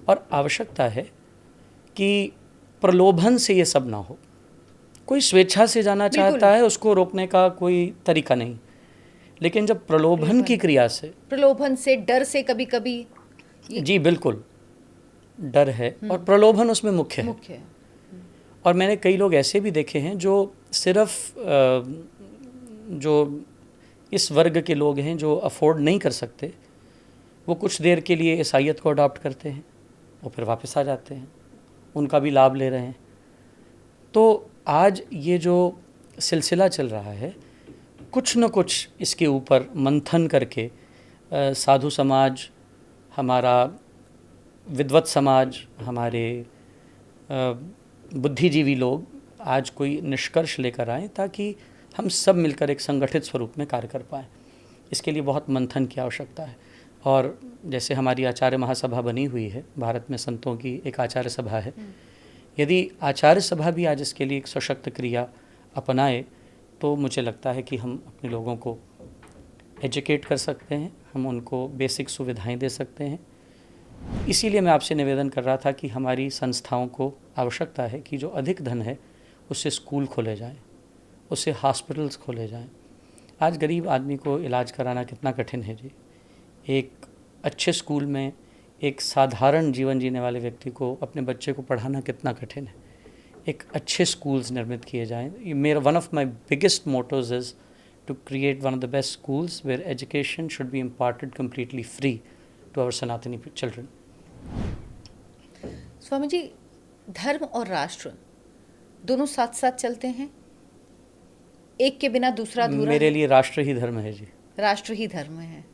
और आवश्यकता है कि प्रलोभन से ये सब ना हो। कोई स्वेच्छा से जाना चाहता है, उसको रोकने का कोई तरीका नहीं, लेकिन जब प्रलोभन की क्रिया से, प्रलोभन से, डर से, कभी कभी जी बिल्कुल डर है, और प्रलोभन उसमें मुख्य है। और मैंने कई लोग ऐसे भी देखे हैं जो सिर्फ जो इस वर्ग के लोग हैं जो अफोर्ड नहीं कर सकते, वो कुछ देर के लिए ईसाइयत को अडॉप्ट करते हैं और फिर वापस आ जाते हैं, उनका भी लाभ ले रहे हैं। तो आज ये जो सिलसिला चल रहा है, कुछ न कुछ इसके ऊपर मंथन करके साधु समाज, हमारा विद्वत समाज, हमारे बुद्धिजीवी लोग आज कोई निष्कर्ष लेकर आएँ, ताकि हम सब मिलकर एक संगठित स्वरूप में कार्य कर पाएँ। इसके लिए बहुत मंथन की आवश्यकता है। और जैसे हमारी आचार्य महासभा बनी हुई है, भारत में संतों की एक आचार्य सभा है, यदि आचार्य सभा भी आज इसके लिए एक सशक्त क्रिया अपनाए, तो मुझे लगता है कि हम अपने लोगों को एजुकेट कर सकते हैं, हम उनको बेसिक सुविधाएं दे सकते हैं। इसीलिए मैं आपसे निवेदन कर रहा था कि हमारी संस्थाओं को आवश्यकता है कि जो अधिक धन है उससे स्कूल खोले जाएं, उससे हॉस्पिटल्स खोले जाएं। आज गरीब आदमी को इलाज कराना कितना कठिन है जी। एक अच्छे स्कूल में एक साधारण जीवन जीने वाले व्यक्ति को अपने बच्चे को पढ़ाना कितना कठिन है। एक अच्छे स्कूल्स निर्मित किए जाएं। ये मेरा one of my biggest mottos is to create one of the best schools where education should be imparted completely free to our Sanatani children. Swami ji, धर्म और राष्ट्र दोनों साथ साथ चलते हैं, एक के बिना दूसरा अधूरा मेरे है? लिए राष्ट्र ही धर्म है जी। राष्ट्र ही धर्म है।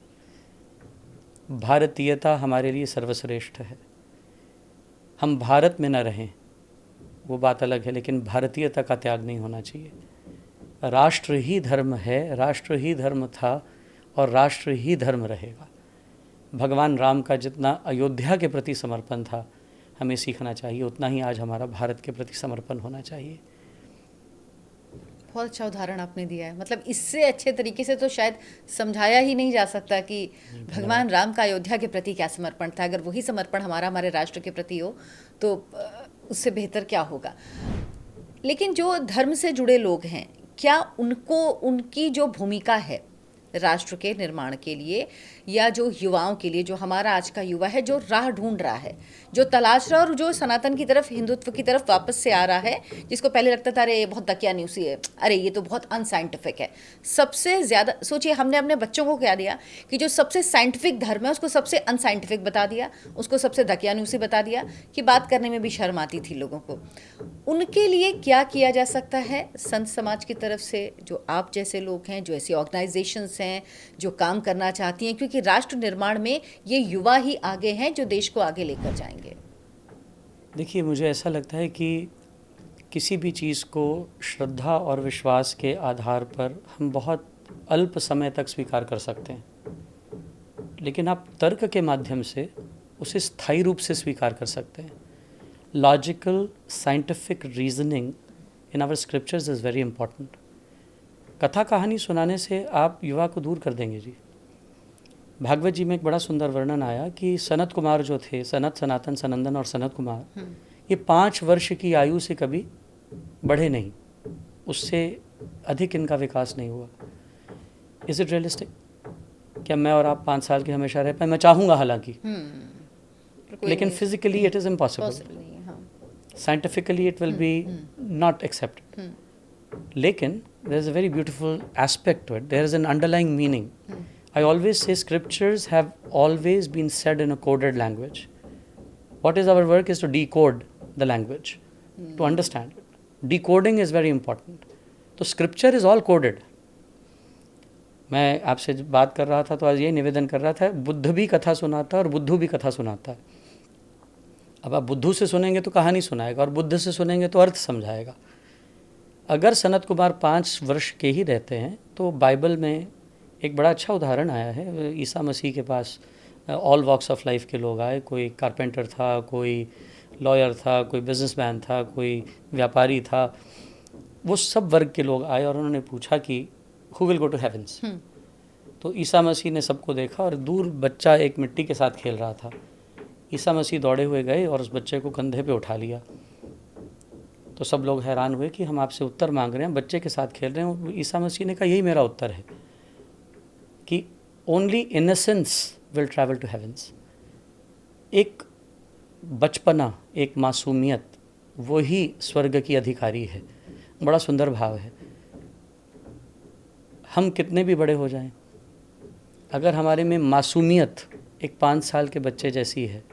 भारतीयता हमारे लिए सर्वश्रेष्ठ है। हम भारत में न रहें वो बात अलग है, लेकिन भारतीयता का त्याग नहीं होना चाहिए। राष्ट्र ही धर्म है, राष्ट्र ही धर्म था और राष्ट्र ही धर्म रहेगा। भगवान राम का जितना अयोध्या के प्रति समर्पण था हमें सीखना चाहिए, उतना ही आज हमारा भारत के प्रति समर्पण होना चाहिए। बहुत अच्छा उदाहरण आपने दिया है। मतलब इससे अच्छे तरीके से तो शायद समझाया ही नहीं जा सकता कि भगवान राम का अयोध्या के प्रति क्या समर्पण था। अगर वही समर्पण हमारे राष्ट्र के प्रति हो तो उससे बेहतर क्या होगा। लेकिन जो धर्म से जुड़े लोग हैं, क्या उनको उनकी जो भूमिका है राष्ट्र के निर्माण के लिए, या जो युवाओं के लिए, जो हमारा आज का युवा है जो राह ढूंढ रहा है, जो तलाश रहा है और जो सनातन की तरफ, हिंदुत्व की तरफ वापस से आ रहा है, जिसको पहले लगता था अरे ये बहुत दकियानूसी है, अरे ये तो बहुत अनसाइंटिफिक है। सबसे ज़्यादा सोचिए, हमने अपने बच्चों को क्या दिया कि जो सबसे साइंटिफिक धर्म है उसको सबसे अनसाइंटिफिक बता दिया, उसको सबसे दकियानूसी बता दिया कि बात करने में भी शर्म आती थी लोगों को। उनके लिए क्या किया जा सकता है संत समाज की तरफ से, जो आप जैसे लोग हैं, जो ऐसी ऑर्गेनाइजेशंस हैं जो काम करना चाहती हैं, क्योंकि राष्ट्र निर्माण में ये युवा ही आगे हैं जो देश को आगे लेकर जाएंगे। देखिए, मुझे ऐसा लगता है कि किसी भी चीज़ को श्रद्धा और विश्वास के आधार पर हम बहुत अल्प समय तक स्वीकार कर सकते हैं, लेकिन आप तर्क के माध्यम से उसे स्थायी रूप से स्वीकार कर सकते हैं। Logical scientific reasoning in our scriptures is very important. कथा कहानी सुनाने से आप युवा को दूर कर देंगे जी। भागवत जी में एक बड़ा सुंदर वर्णन आया कि सनत कुमार जो थे, सनत, सनातन, सनंदन और सनत कुमार, ये 5 वर्ष की आयु से कभी बढ़े नहीं, उससे अधिक इनका विकास नहीं हुआ। Is it realistic? क्या मैं और आप 5 साल के हमेशा रह पाए? मैं चाहूँगा हालांकि, लेकिन physically it is impossible. Scientifically it will be not accepted. लेकिन there is a very beautiful aspect to it. There is an underlying meaning. I always say scriptures have always been said in a coded language. What is our work is to decode the language, to understand it. Decoding is very important. तो scripture is all coded. मैं आपसे बात कर रहा था तो आज ये निवेदन कर रहा था, बुद्ध भी कथा सुनाता है और बुद्धू भी कथा सुनाता है। अब आप बुद्धू से सुनेंगे तो कहानी सुनाएगा और बुद्ध से सुनेंगे तो अर्थ समझाएगा। अगर सनत कुमार 5 वर्ष के ही रहते हैं तो बाइबल में एक बड़ा अच्छा उदाहरण आया है। ईसा मसीह के पास ऑल वॉक्स ऑफ लाइफ के लोग आए। कोई कारपेंटर था, कोई लॉयर था, कोई बिजनेसमैन था, कोई व्यापारी था। वो सब वर्ग के लोग आए और उन्होंने पूछा कि who will go to heavens. तो ईसा मसीह ने सबको देखा और दूर बच्चा एक मिट्टी के साथ खेल रहा था। ईसा मसीह दौड़े हुए गए और उस बच्चे को कंधे पे उठा लिया। तो सब लोग हैरान हुए कि हम आपसे उत्तर मांग रहे हैं, बच्चे के साथ खेल रहे हैं। ईसा मसीह ने कहा यही मेरा उत्तर है कि only innocence will travel to heavens. एक बचपना, एक मासूमियत, वही स्वर्ग की अधिकारी है। बड़ा सुंदर भाव है। हम कितने भी बड़े हो जाएं, अगर हमारे में मासूमियत एक 5 साल के बच्चे जैसी है,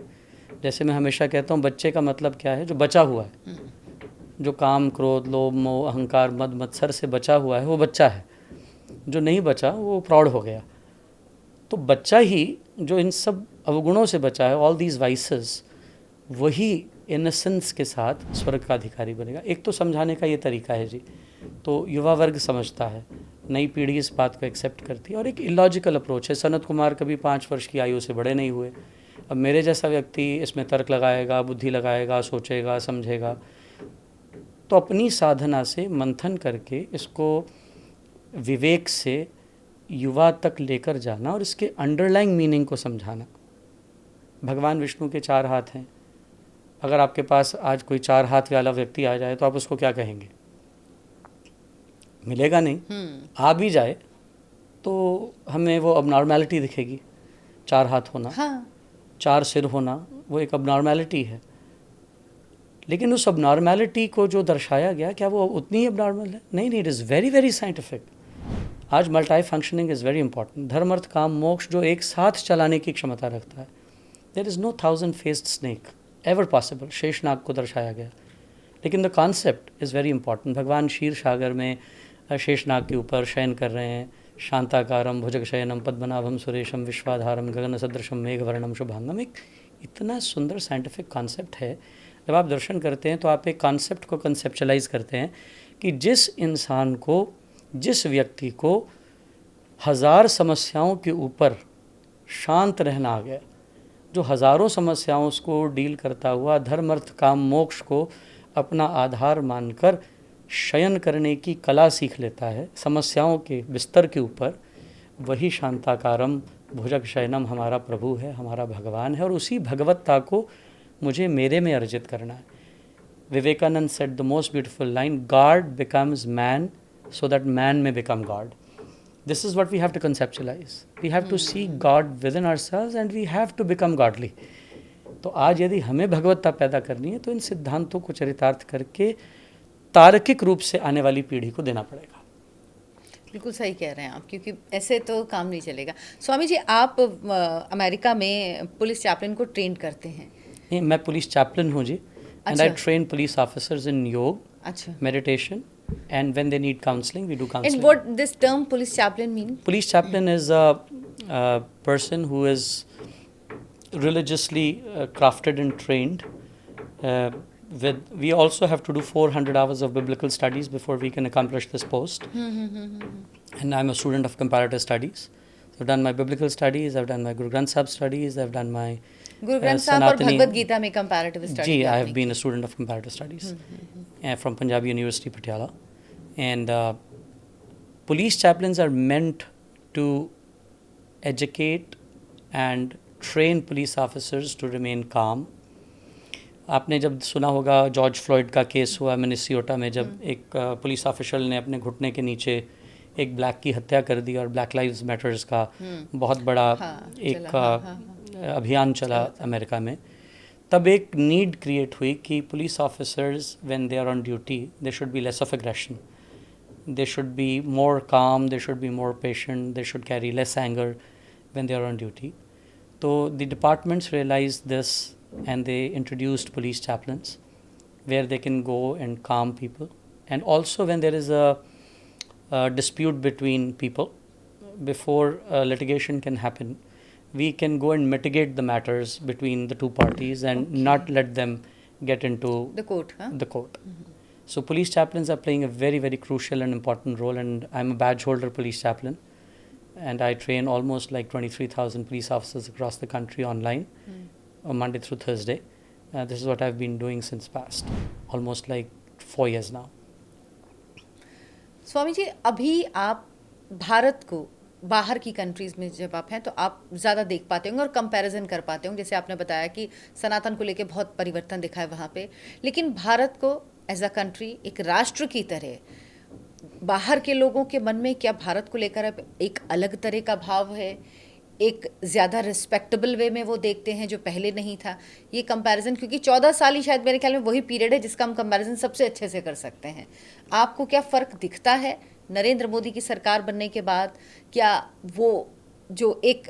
जैसे मैं हमेशा कहता हूँ, बच्चे का मतलब क्या है? जो बचा हुआ है, जो काम, क्रोध, लोभ, मोह, अहंकार, मद मत्सर से बचा हुआ है, वो बच्चा है। जो नहीं बचा वो प्रौढ़ हो गया। तो बच्चा ही जो इन सब अवगुणों से बचा है, ऑल दीज वाइसेस, वही इनोसेंस के साथ स्वर्ग का अधिकारी बनेगा। एक तो समझाने का ये तरीका है जी। तो युवा वर्ग समझता है, नई पीढ़ी इस बात को एक्सेप्ट करती है और एक इलॉजिकल अप्रोच है। सनत कुमार कभी 5 वर्ष की आयु से बड़े नहीं हुए। अब मेरे जैसा व्यक्ति इसमें तर्क लगाएगा, बुद्धि लगाएगा, सोचेगा, समझेगा, तो अपनी साधना से मंथन करके इसको विवेक से युवा तक लेकर जाना और इसके अंडरलाइंग मीनिंग को समझाना। भगवान विष्णु के 4 हाथ हैं। अगर आपके पास आज कोई 4 हाथ वाला व्यक्ति आ जाए तो आप उसको क्या कहेंगे? मिलेगा नहीं। आ भी जाए तो हमें वो अब नॉर्मैलिटी दिखेगी, 4 हाथ होना। हाँ। 4 सिर होना वो एक अबनॉर्मेलिटी है, लेकिन उस अबनॉर्मेलिटी को जो दर्शाया गया क्या वो उतनी ही अबनॉर्मल है? नहीं, it is very very scientific. आज multi functioning is very important. धर्म अर्थ काम मोक्ष जो एक साथ चलाने की क्षमता रखता है। There is no 1000 faced snake ever possible. Sheshnag को दर्शाया गया, लेकिन the concept is very important. भगवान क्षीर सागर में शेषनाग के ऊपर शयन कर रहे हैं। शांताकारम भुजगशयनम पद्मनाभम सुरेशम विश्वाधारम गगन सदृशम मेघवर्णम शुभांगम। एक इतना सुंदर साइंटिफिक कॉन्सेप्ट है। जब आप दर्शन करते हैं तो आप एक कॉन्सेप्ट को कंसेप्चुलाइज करते हैं कि जिस इंसान को, जिस व्यक्ति को 1000 समस्याओं के ऊपर शांत रहना आ गया, जो हज़ारों समस्याओं को डील करता हुआ धर्म अर्थ काम मोक्ष को अपना आधार मानकर शयन करने की कला सीख लेता है समस्याओं के बिस्तर के ऊपर, वही शांताकारम भुजग शयनम हमारा प्रभु है, हमारा भगवान है। और उसी भगवत्ता को मुझे मेरे में अर्जित करना है। Vivekananda said the most beautiful line, God becomes man so that man may become God. This is what we have to conceptualize. We have to see God within ourselves and we have to become godly. तो आज यदि हमें भगवत्ता पैदा करनी है तो इन सिद्धांतों को चरितार्थ करके तार्किक रूप से आने वाली पीढ़ी को देना पड़ेगा। बिल्कुल सही कह रहे हैं आप, क्योंकि ऐसे तो काम नहीं चलेगा। स्वामी जी, आप अमेरिका में पुलिस चैपलिन को ट्रेन करते हैं? नहीं, मैं पुलिस चैपलिन हूँ जी। And I train police officers in yoga, meditation, and when they need counseling, we do counseling. And what this term police chaplain mean? Police chaplain is a person who is religiously crafted and trained. We also have to do 400 hours of biblical studies before we can accomplish this post. And I'm a student of comparative studies. So I've done my biblical studies, I've done my Guru Granth Sahib studies, I've done my Guru Granth Sahib और भगवद गीता में comparative studies. Ji, I have been a student of comparative studies from Punjab University, Patiala. And police chaplains are meant to educate and train police officers to remain calm. आपने जब सुना होगा George Floyd का case हुआ Minnesota में, जब एक police officer ने अपने घुटने के नीचे एक ब्लैक की हत्या कर दी और ब्लैक लाइव्स मैटर्स का बहुत बड़ा अभियान चला अमेरिका में। तब एक नीड क्रिएट हुई कि police officers when they are on duty they should be less of aggression, they should be more calm, they should be more patient, they should carry less anger when they are on duty. So the departments realized this and they introduced police chaplains where they can go and calm people. And also when there is a dispute between people, before litigation can happen, we can go and mitigate the matters between the two parties and not let them get into the court. The court. So police chaplains are playing a very, very crucial and important role, and I'm a badge holder police chaplain, and I train almost like 23,000 police officers across the country online, Monday through Thursday. This is what I've been doing since past almost like 4 years now. Swami ji, अभी आप भारत को बाहर की countries में जब आप हैं तो आप ज़्यादा देख पाते होंगे और कंपैरिजन कर पाते होंगे। जैसे आपने बताया कि सनातन को लेके बहुत परिवर्तन दिखा है वहाँ पे, लेकिन भारत को एज अ कंट्री, एक राष्ट्र की तरह बाहर के लोगों के मन में क्या भारत को लेकर एक अलग तरह का भाव है? एक ज़्यादा रिस्पेक्टेबल वे में वो देखते हैं जो पहले नहीं था? ये कंपैरिजन, क्योंकि 14 साल ही शायद मेरे ख्याल में वही पीरियड है जिसका हम कंपैरिजन सबसे अच्छे से कर सकते हैं। आपको क्या फ़र्क दिखता है नरेंद्र मोदी की सरकार बनने के बाद? क्या वो जो एक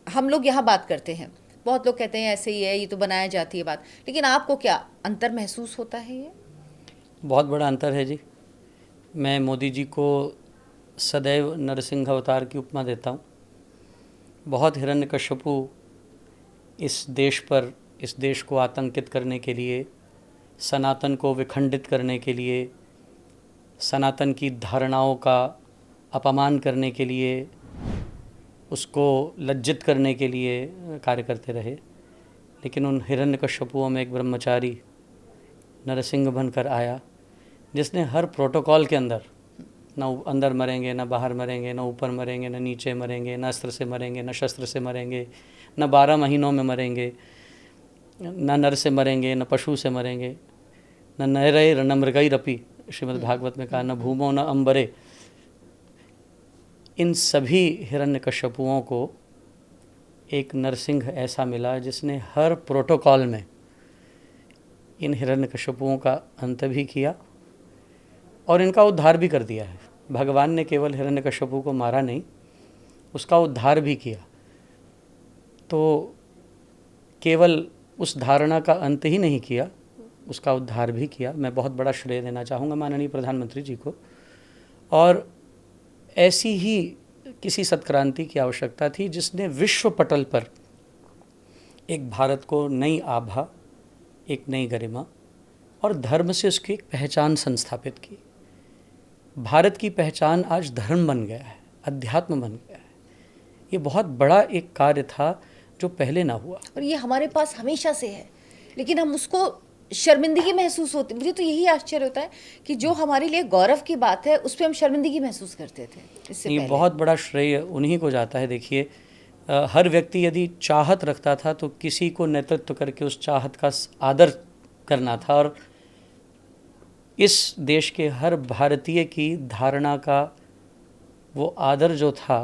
हम लोग यहाँ बात करते हैं, बहुत लोग कहते हैं ऐसे ही है, ये तो बनाया जाती है बात, लेकिन आपको क्या अंतर महसूस होता है? ये बहुत बड़ा अंतर है जी। मैं मोदी जी को सदैव नरसिंह अवतार की उपमा देता हूँ। बहुत हिरण्यकश्यपु इस देश पर, इस देश को आतंकित करने के लिए, सनातन को विखंडित करने के लिए, सनातन की धारणाओं का अपमान करने के लिए, उसको लज्जित करने के लिए कार्य करते रहे। लेकिन उन हिरण्यकश्यपुओं में एक ब्रह्मचारी नरसिंह बनकर आया जिसने हर प्रोटोकॉल के अंदर, ना अंदर मरेंगे, ना बाहर मरेंगे, ना ऊपर मरेंगे, ना नीचे मरेंगे, ना अस्त्र से मरेंगे, ना शस्त्र से मरेंगे, ना 12 महीनों में मरेंगे, ना नर से मरेंगे, ना पशु से मरेंगे, न नैरैर न मृगैरपि, श्रीमद् भागवत में कहा, न भूमो न अंबरे। इन सभी हिरण्यकश्यपुओं को एक नरसिंह ऐसा मिला जिसने हर प्रोटोकॉल में इन हिरण्यकश्यपुओं का अंत भी किया और इनका उद्धार भी कर दिया है। भगवान ने केवल हिरण्यकश्यपु को मारा नहीं, उसका उद्धार भी किया। तो केवल उस धारणा का अंत ही नहीं किया, उसका उद्धार भी किया। मैं बहुत बड़ा श्रेय देना चाहूँगा माननीय प्रधानमंत्री जी को। और ऐसी ही किसी सत्क्रांति की आवश्यकता थी जिसने विश्व पटल पर एक भारत को नई आभा, एक नई गरिमा और धर्म से उसकी एक पहचान संस्थापित की। भारत की पहचान आज धर्म बन गया है, अध्यात्म बन गया है। ये बहुत बड़ा एक कार्य था जो पहले ना हुआ, और ये हमारे पास हमेशा से है, लेकिन हम उसको शर्मिंदगी महसूस होती। मुझे तो यही आश्चर्य होता है कि जो हमारे लिए गौरव की बात है उस पर हम शर्मिंदगी महसूस करते थे इससे ये पहले। बहुत बड़ा श्रेय उन्हीं को जाता है। देखिए, हर व्यक्ति यदि चाहत रखता था तो किसी को नेतृत्व करके उस चाहत का आदर करना था, और इस देश के हर भारतीय की धारणा का वो आदर जो था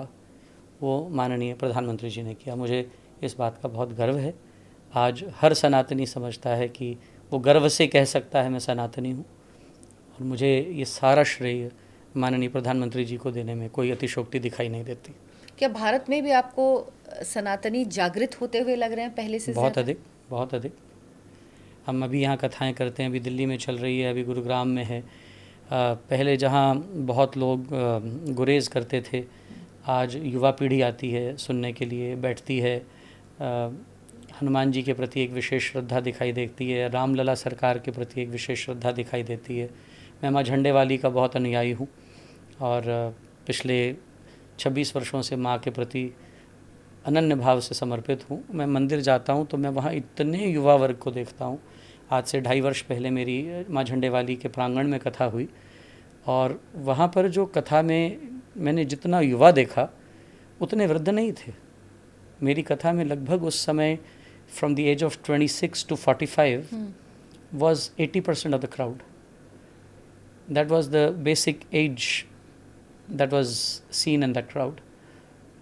वो माननीय प्रधानमंत्री जी ने किया। मुझे इस बात का बहुत गर्व है। आज हर सनातनी समझता है कि वो गर्व से कह सकता है मैं सनातनी हूँ, और मुझे ये सारा श्रेय माननीय प्रधानमंत्री जी को देने में कोई अतिशयोक्ति दिखाई नहीं देती। क्या भारत में भी आपको सनातनी जागृत होते हुए लग रहे हैं पहले से? बहुत अधिक, बहुत अधिक। हम अभी यहाँ कथाएं करते हैं, अभी दिल्ली में चल रही है, अभी गुरुग्राम में है। पहले जहाँ बहुत लोग गुरेज करते थे, आज युवा पीढ़ी आती है सुनने के लिए, बैठती है। हनुमान जी के प्रति एक विशेष श्रद्धा दिखाई देती है, रामलला सरकार के प्रति एक विशेष श्रद्धा दिखाई देती है। मैं माँ झंडे वाली का बहुत अनुयायी हूँ और पिछले 26 वर्षों से माँ के प्रति अनन्य भाव से समर्पित हूँ। मैं मंदिर जाता हूँ तो मैं वहाँ इतने युवा वर्ग को देखता हूँ। आज से 2.5 वर्ष पहले मेरी माँ झंडे वाली के प्रांगण में कथा हुई, और वहाँ पर जो कथा में मैंने जितना युवा देखा उतने वृद्ध नहीं थे। मेरी कथा में लगभग उस समय from the age of 26 to 45 was 80% of the crowd. That was the basic age that was seen in that crowd.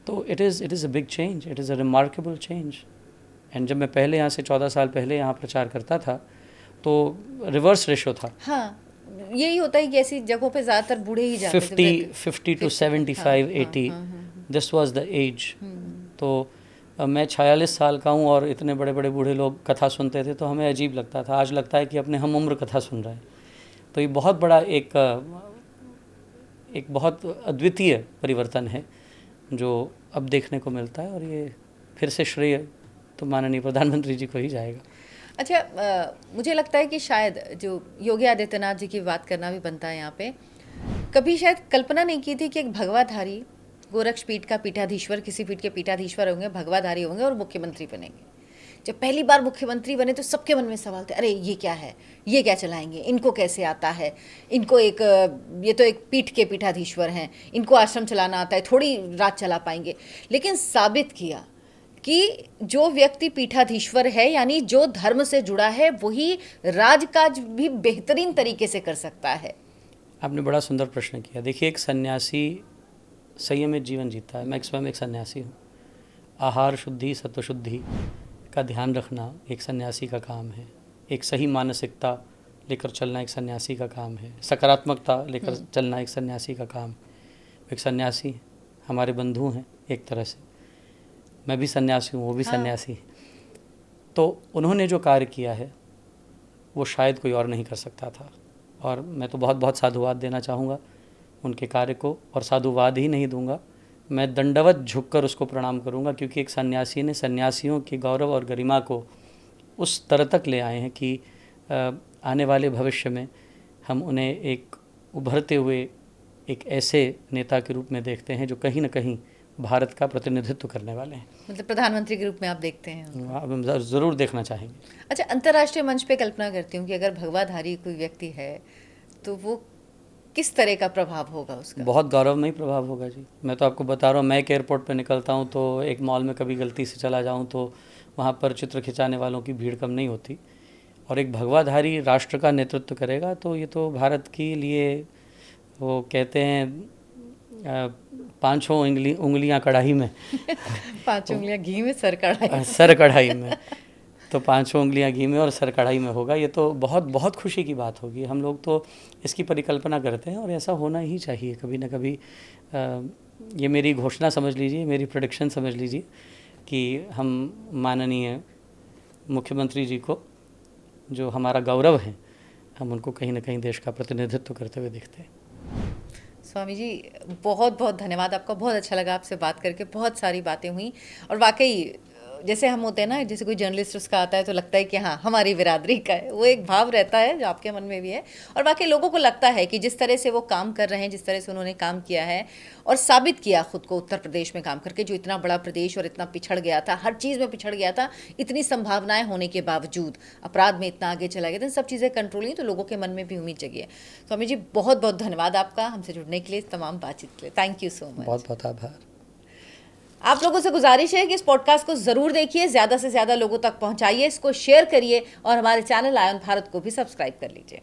तो it is a big change, it is a remarkable change. And जब मैं पहले यहाँ से 14 साल पहले यहाँ प्रचार करता था तो रिवर्स रेशो था। हाँ, यही होता है कि ऐसी जगहों पे ज़्यादातर बूढ़े ही जाते थे। 50 to 75, 80, this was the age. तो मैं 46 साल का हूँ और इतने बड़े बड़े बूढ़े लोग कथा सुनते थे तो हमें अजीब लगता था। आज लगता है कि अपने हम उम्र कथा सुन रहे हैं। तो ये बहुत बड़ा एक बहुत अद्वितीय परिवर्तन है जो अब देखने को मिलता है, और ये फिर से श्रेय तो माननीय प्रधानमंत्री जी को ही जाएगा। अच्छा, मुझे लगता है कि शायद जो योगी आदित्यनाथ जी की बात करना भी बनता है यहाँ पे। कभी शायद कल्पना नहीं की थी कि एक भगवाधारी गोरक्ष पीठ का पीठाधीश्वर, किसी पीठ के पीठाधीश्वर होंगे, भगवाधारी होंगे और मुख्यमंत्री बनेंगे। जब पहली बार मुख्यमंत्री बने तो सबके मन में सवाल थे, अरे ये क्या है, ये क्या चलाएंगे, इनको कैसे आता है, इनको ये तो एक पीठ के पीठाधीश्वर हैं, इनको आश्रम चलाना आता है, थोड़ी राज चला पाएंगे। लेकिन साबित किया कि जो व्यक्ति पीठाधीश्वर है, यानी जो धर्म से जुड़ा है, वही राजकाज भी बेहतरीन तरीके से कर सकता है। आपने बड़ा सुंदर प्रश्न किया। देखिए, एक सन्यासी संयमित जीवन जीता है। मैं स्वयं एक सन्यासी हूँ। आहार शुद्धि, सत्व शुद्धि का ध्यान रखना एक सन्यासी का काम है। एक सही मानसिकता लेकर चलना एक सन्यासी का काम है। सकारात्मकता लेकर चलना एक सन्यासी का काम। एक सन्यासी हमारे बंधु हैं एक तरह से। मैं भी सन्यासी हूँ, वो भी सन्यासी है। तो उन्होंने जो कार्य किया है वो शायद कोई और नहीं कर सकता था, और मैं तो बहुत बहुत साधुवाद देना चाहूँगा उनके कार्य को। और साधुवाद ही नहीं दूंगा, मैं दंडवत झुककर उसको प्रणाम करूंगा, क्योंकि एक सन्यासी ने सन्यासियों के गौरव और गरिमा को उस तरह तक ले आए हैं कि आने वाले भविष्य में हम उन्हें एक उभरते हुए एक ऐसे नेता के रूप में देखते हैं जो कहीं ना कहीं भारत का प्रतिनिधित्व करने वाले हैं। मतलब प्रधानमंत्री के रूप में आप देखते हैं? अब हम ज़रूर देखना चाहेंगे। अच्छा, अंतर्राष्ट्रीय मंच पे कल्पना करती हूँ कि अगर भगवाधारी कोई व्यक्ति है तो वो किस तरह का प्रभाव होगा उसका? बहुत गौरवमयी प्रभाव होगा जी। मैं तो आपको बता रहा हूँ, मैं एक एयरपोर्ट पे निकलता हूँ तो एक मॉल में कभी गलती से चला जाऊँ तो वहाँ पर चित्र खिंचाने वालों की भीड़ कम नहीं होती। और एक भगवाधारी राष्ट्र का नेतृत्व करेगा तो ये तो भारत के लिए, वो कहते हैं पाँचों उंगलियां कढ़ाई में 5 उंगलियां घी में, सर कढ़ाई। सर कढ़ाई में, तो 5 उंगलियां घी में और सर कढ़ाई में होगा। ये तो बहुत बहुत खुशी की बात होगी। हम लोग तो इसकी परिकल्पना करते हैं और ऐसा होना ही चाहिए कभी ना कभी। ये मेरी घोषणा समझ लीजिए, मेरी प्रेडिक्शन समझ लीजिए कि हम माननीय मुख्यमंत्री जी को, जो हमारा गौरव है, हम उनको कहीं ना कहीं देश का प्रतिनिधित्व करते हुए देखते हैं। स्वामी जी, बहुत बहुत धन्यवाद आपका। बहुत अच्छा लगा आपसे बात करके, बहुत सारी बातें हुई। और वाकई जैसे हम होते हैं ना, जैसे कोई जर्नलिस्ट उसका आता है तो लगता है कि हाँ हमारी बिरादरी का है, वो एक भाव रहता है जो आपके मन में भी है। और वाकई लोगों को लगता है कि जिस तरह से वो काम कर रहे हैं, जिस तरह से उन्होंने काम किया है और साबित किया खुद को उत्तर प्रदेश में काम करके, जो इतना बड़ा प्रदेश और इतना पिछड़ गया था, हर चीज़ में पिछड़ गया था, इतनी संभावनाएं होने के बावजूद अपराध में इतना आगे चला गया था, सब चीज़ें कंट्रोल हुई, तो लोगों के मन में भी उम्मीद जगी है। स्वामी जी, बहुत बहुत धन्यवाद आपका हमसे जुड़ने के लिए, तमाम बातचीत के लिए। Thank you so much. बहुत बहुत आभार। आप लोगों से गुजारिश है कि इस पॉडकास्ट को ज़रूर देखिए, ज़्यादा से ज़्यादा लोगों तक पहुंचाइए, इसको शेयर करिए और हमारे चैनल आयन भारत को भी सब्सक्राइब कर लीजिए।